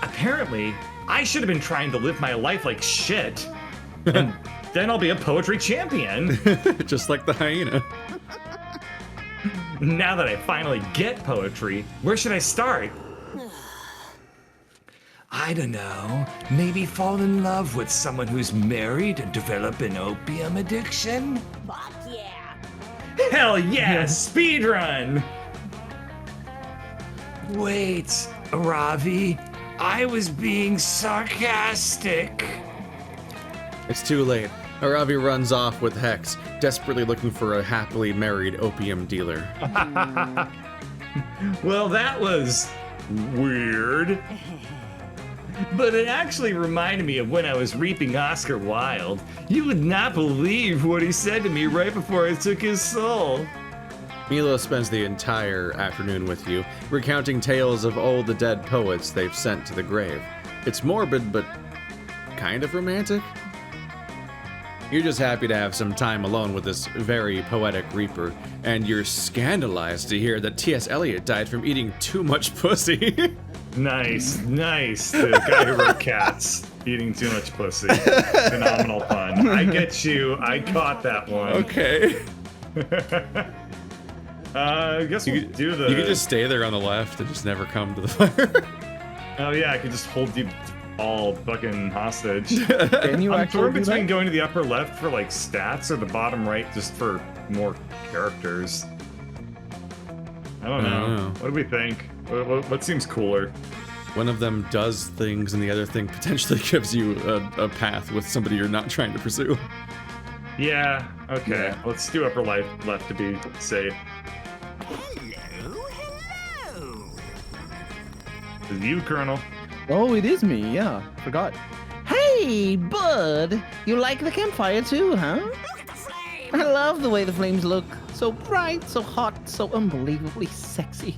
Apparently, I should have been trying to live my life like shit. And then I'll be a poetry champion. Just like the hyena. Now that I finally get poetry, where should I start? I don't know, maybe fall in love with someone who's married and develop an opium addiction? Fuck yeah. Hell yeah, speedrun! Wait, Aaravi, I was being sarcastic. It's too late. Aaravi runs off with Hex, desperately looking for a happily married opium dealer. Well, that was weird. But it actually reminded me of when I was reaping Oscar Wilde. You would not believe what he said to me right before I took his soul. Milo spends the entire afternoon with you, recounting tales of all the dead poets they've sent to the grave. It's morbid, but kind of romantic. You're just happy to have some time alone with this very poetic Reaper, and you're scandalized to hear that T.S. Eliot died from eating too much pussy. Nice. The guy who wrote Cats eating too much pussy. Phenomenal pun. I get you. I caught that one. Okay. I guess we'll do the... You could just stay there on the left and just never come to the fire. Oh yeah, I could just hold you all fucking hostage. Can you I'm actually torn do between that? going to the upper left for like stats or the bottom right just for more characters. I don't know. What do we think? What seems cooler? One of them does things and the other thing potentially gives you a path with somebody you're not trying to pursue. Yeah, okay. Let's do upper left to be safe. Hello. Is you, Colonel? Oh, it is me, yeah. Forgot. Hey, bud! You like the campfire too, huh? Look at the flame. I love the way the flames look. So bright, so hot, so unbelievably sexy.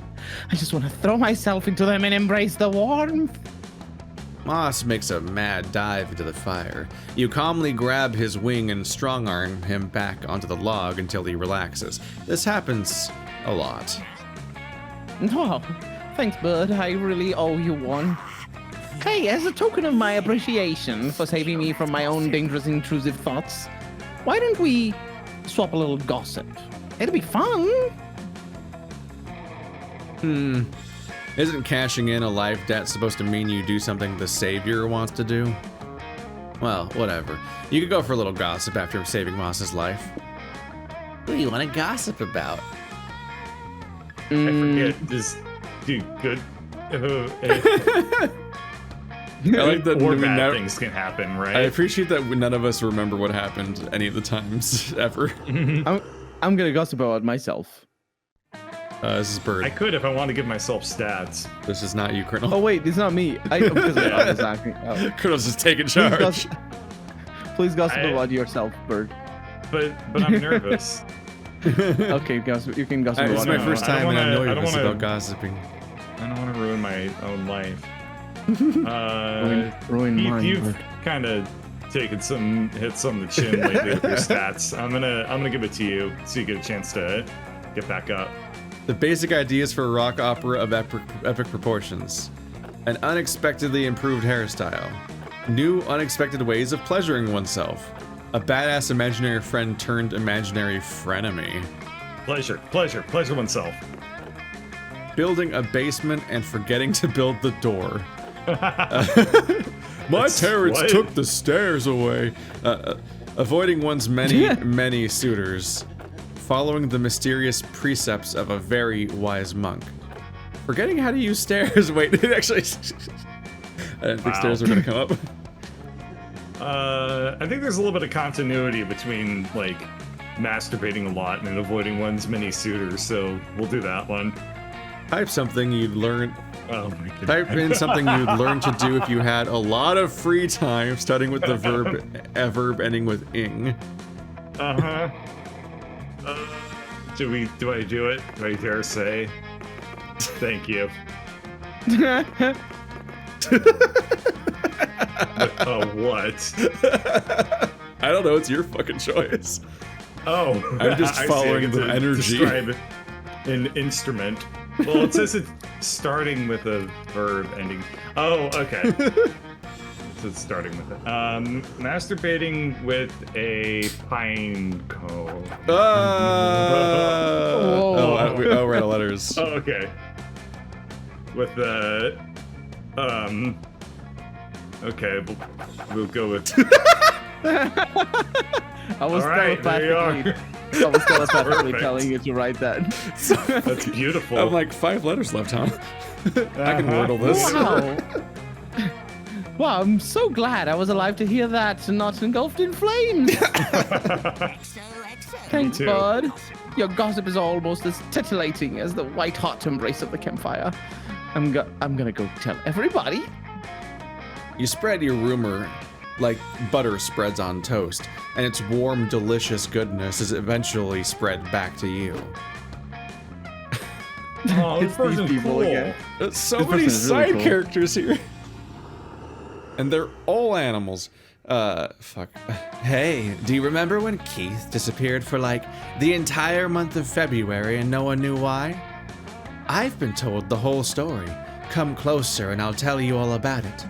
I just want to throw myself into them and embrace the warmth. Moss makes a mad dive into the fire. You calmly grab his wing and strong-arm him back onto the log until he relaxes. This happens a lot. Oh, thanks, bud. I really owe you one. Hey, as a token of my appreciation for saving me from my own dangerous, intrusive thoughts, why don't we swap a little gossip? It'll be fun. Isn't cashing in a life debt supposed to mean you do something the Savior wants to do? Well, whatever. You could go for a little gossip after saving Moss's life. What do you want to gossip about? I forget. This dude good. I like that Or we bad things can happen, right? I appreciate that none of us remember what happened any of the times ever. I'm gonna gossip about myself. This is Bird. I could if I want to give myself stats. This is not you, Colonel. Oh wait, it's not me. Because I was acting. Oh. Colonel's just taking Please charge. Please gossip I- about yourself, Bird. But I'm nervous. Okay, gossip. You can gossip This is about my no, first I don't time and I'm wanna- I don't nervous wanna- about gossiping. I don't want to ruin my own life. ruin Heath, mine. you've Bird. kind of taken some hits on the chin lately with your stats. I'm gonna give it to you so you get a chance to get back up. The basic ideas for a rock opera of epic proportions. An unexpectedly improved hairstyle. New unexpected ways of pleasuring oneself. A badass imaginary friend turned imaginary frenemy. Pleasure oneself. Building a basement and forgetting to build the door. My parents what? took the stairs away. Avoiding one's many suitors. Following the mysterious precepts of a very wise monk. Forgetting how to use stairs. Wait, it actually... I didn't think stairs were gonna come up. I think there's a little bit of continuity between, like, masturbating a lot and avoiding one's many suitors, so we'll do that one. Type something you'd learn... Oh my goodness. Type in something you'd learn to do if you had a lot of free time, starting with the verb ending with ing. Uh-huh. Do I do it? Do I dare say? Thank you. What? I don't know, it's your fucking choice. Oh. I'm just I see. following I get the to energy. Describe an instrument. Well, it says it's starting with a verb ending. Oh, okay. So it's starting with it. Masturbating with a pine cone. We're out of letters. Oh, okay. With the Okay, we'll go with. I was All right, there you are. telepathically Perfect. telling you to write that. That's beautiful. I'm like 5 letters left, huh? I can wordle this. Wow. Wow, I'm so glad I was alive to hear that and not engulfed in flames. Thanks, too. bud. Your gossip is almost as titillating as the white-hot embrace of the campfire. I'm gonna go tell everybody. You spread your rumor like butter spreads on toast, and its warm, delicious goodness is eventually spread back to you. Oh, this It's these person's people cool. again. There's so This many person is really side cool. characters here. And they're all animals. Fuck. Hey, do you remember when Keith disappeared for like the entire month of February and no one knew why? I've been told the whole story. Come closer and I'll tell you all about it.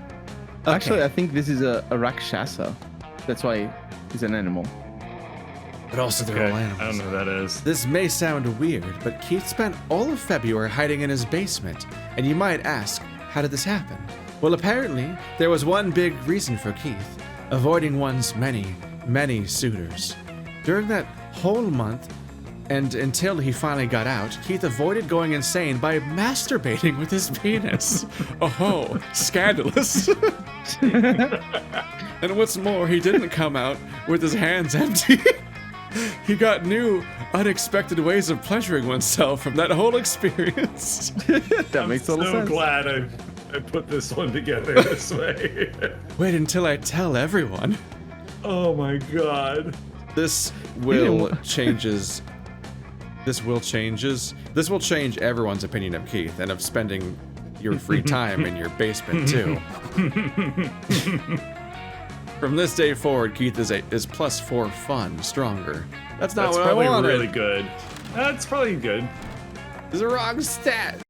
Okay. Actually, I think this is a rakshasa. That's why he's an animal. but also they're Okay, all I animals. don't know who that is. This may sound weird, but Keith spent all of February hiding in his basement. And you might ask, how did this happen? Well, apparently, there was one big reason for Keith, avoiding one's many, many suitors. During that whole month, and until he finally got out, Keith avoided going insane by masturbating with his penis. Oh, scandalous. And what's more, he didn't come out with his hands empty. He got new, unexpected ways of pleasuring oneself from that whole experience. That makes total So sense. glad I put this one together this way. Wait until I tell everyone. Oh my god. This will changes. This will change everyone's opinion of Keith and of spending your free time in your basement too. From this day forward, Keith is +4 fun, stronger. That's not That's what I probably wanted. really good. That's probably good. It's a wrong stat.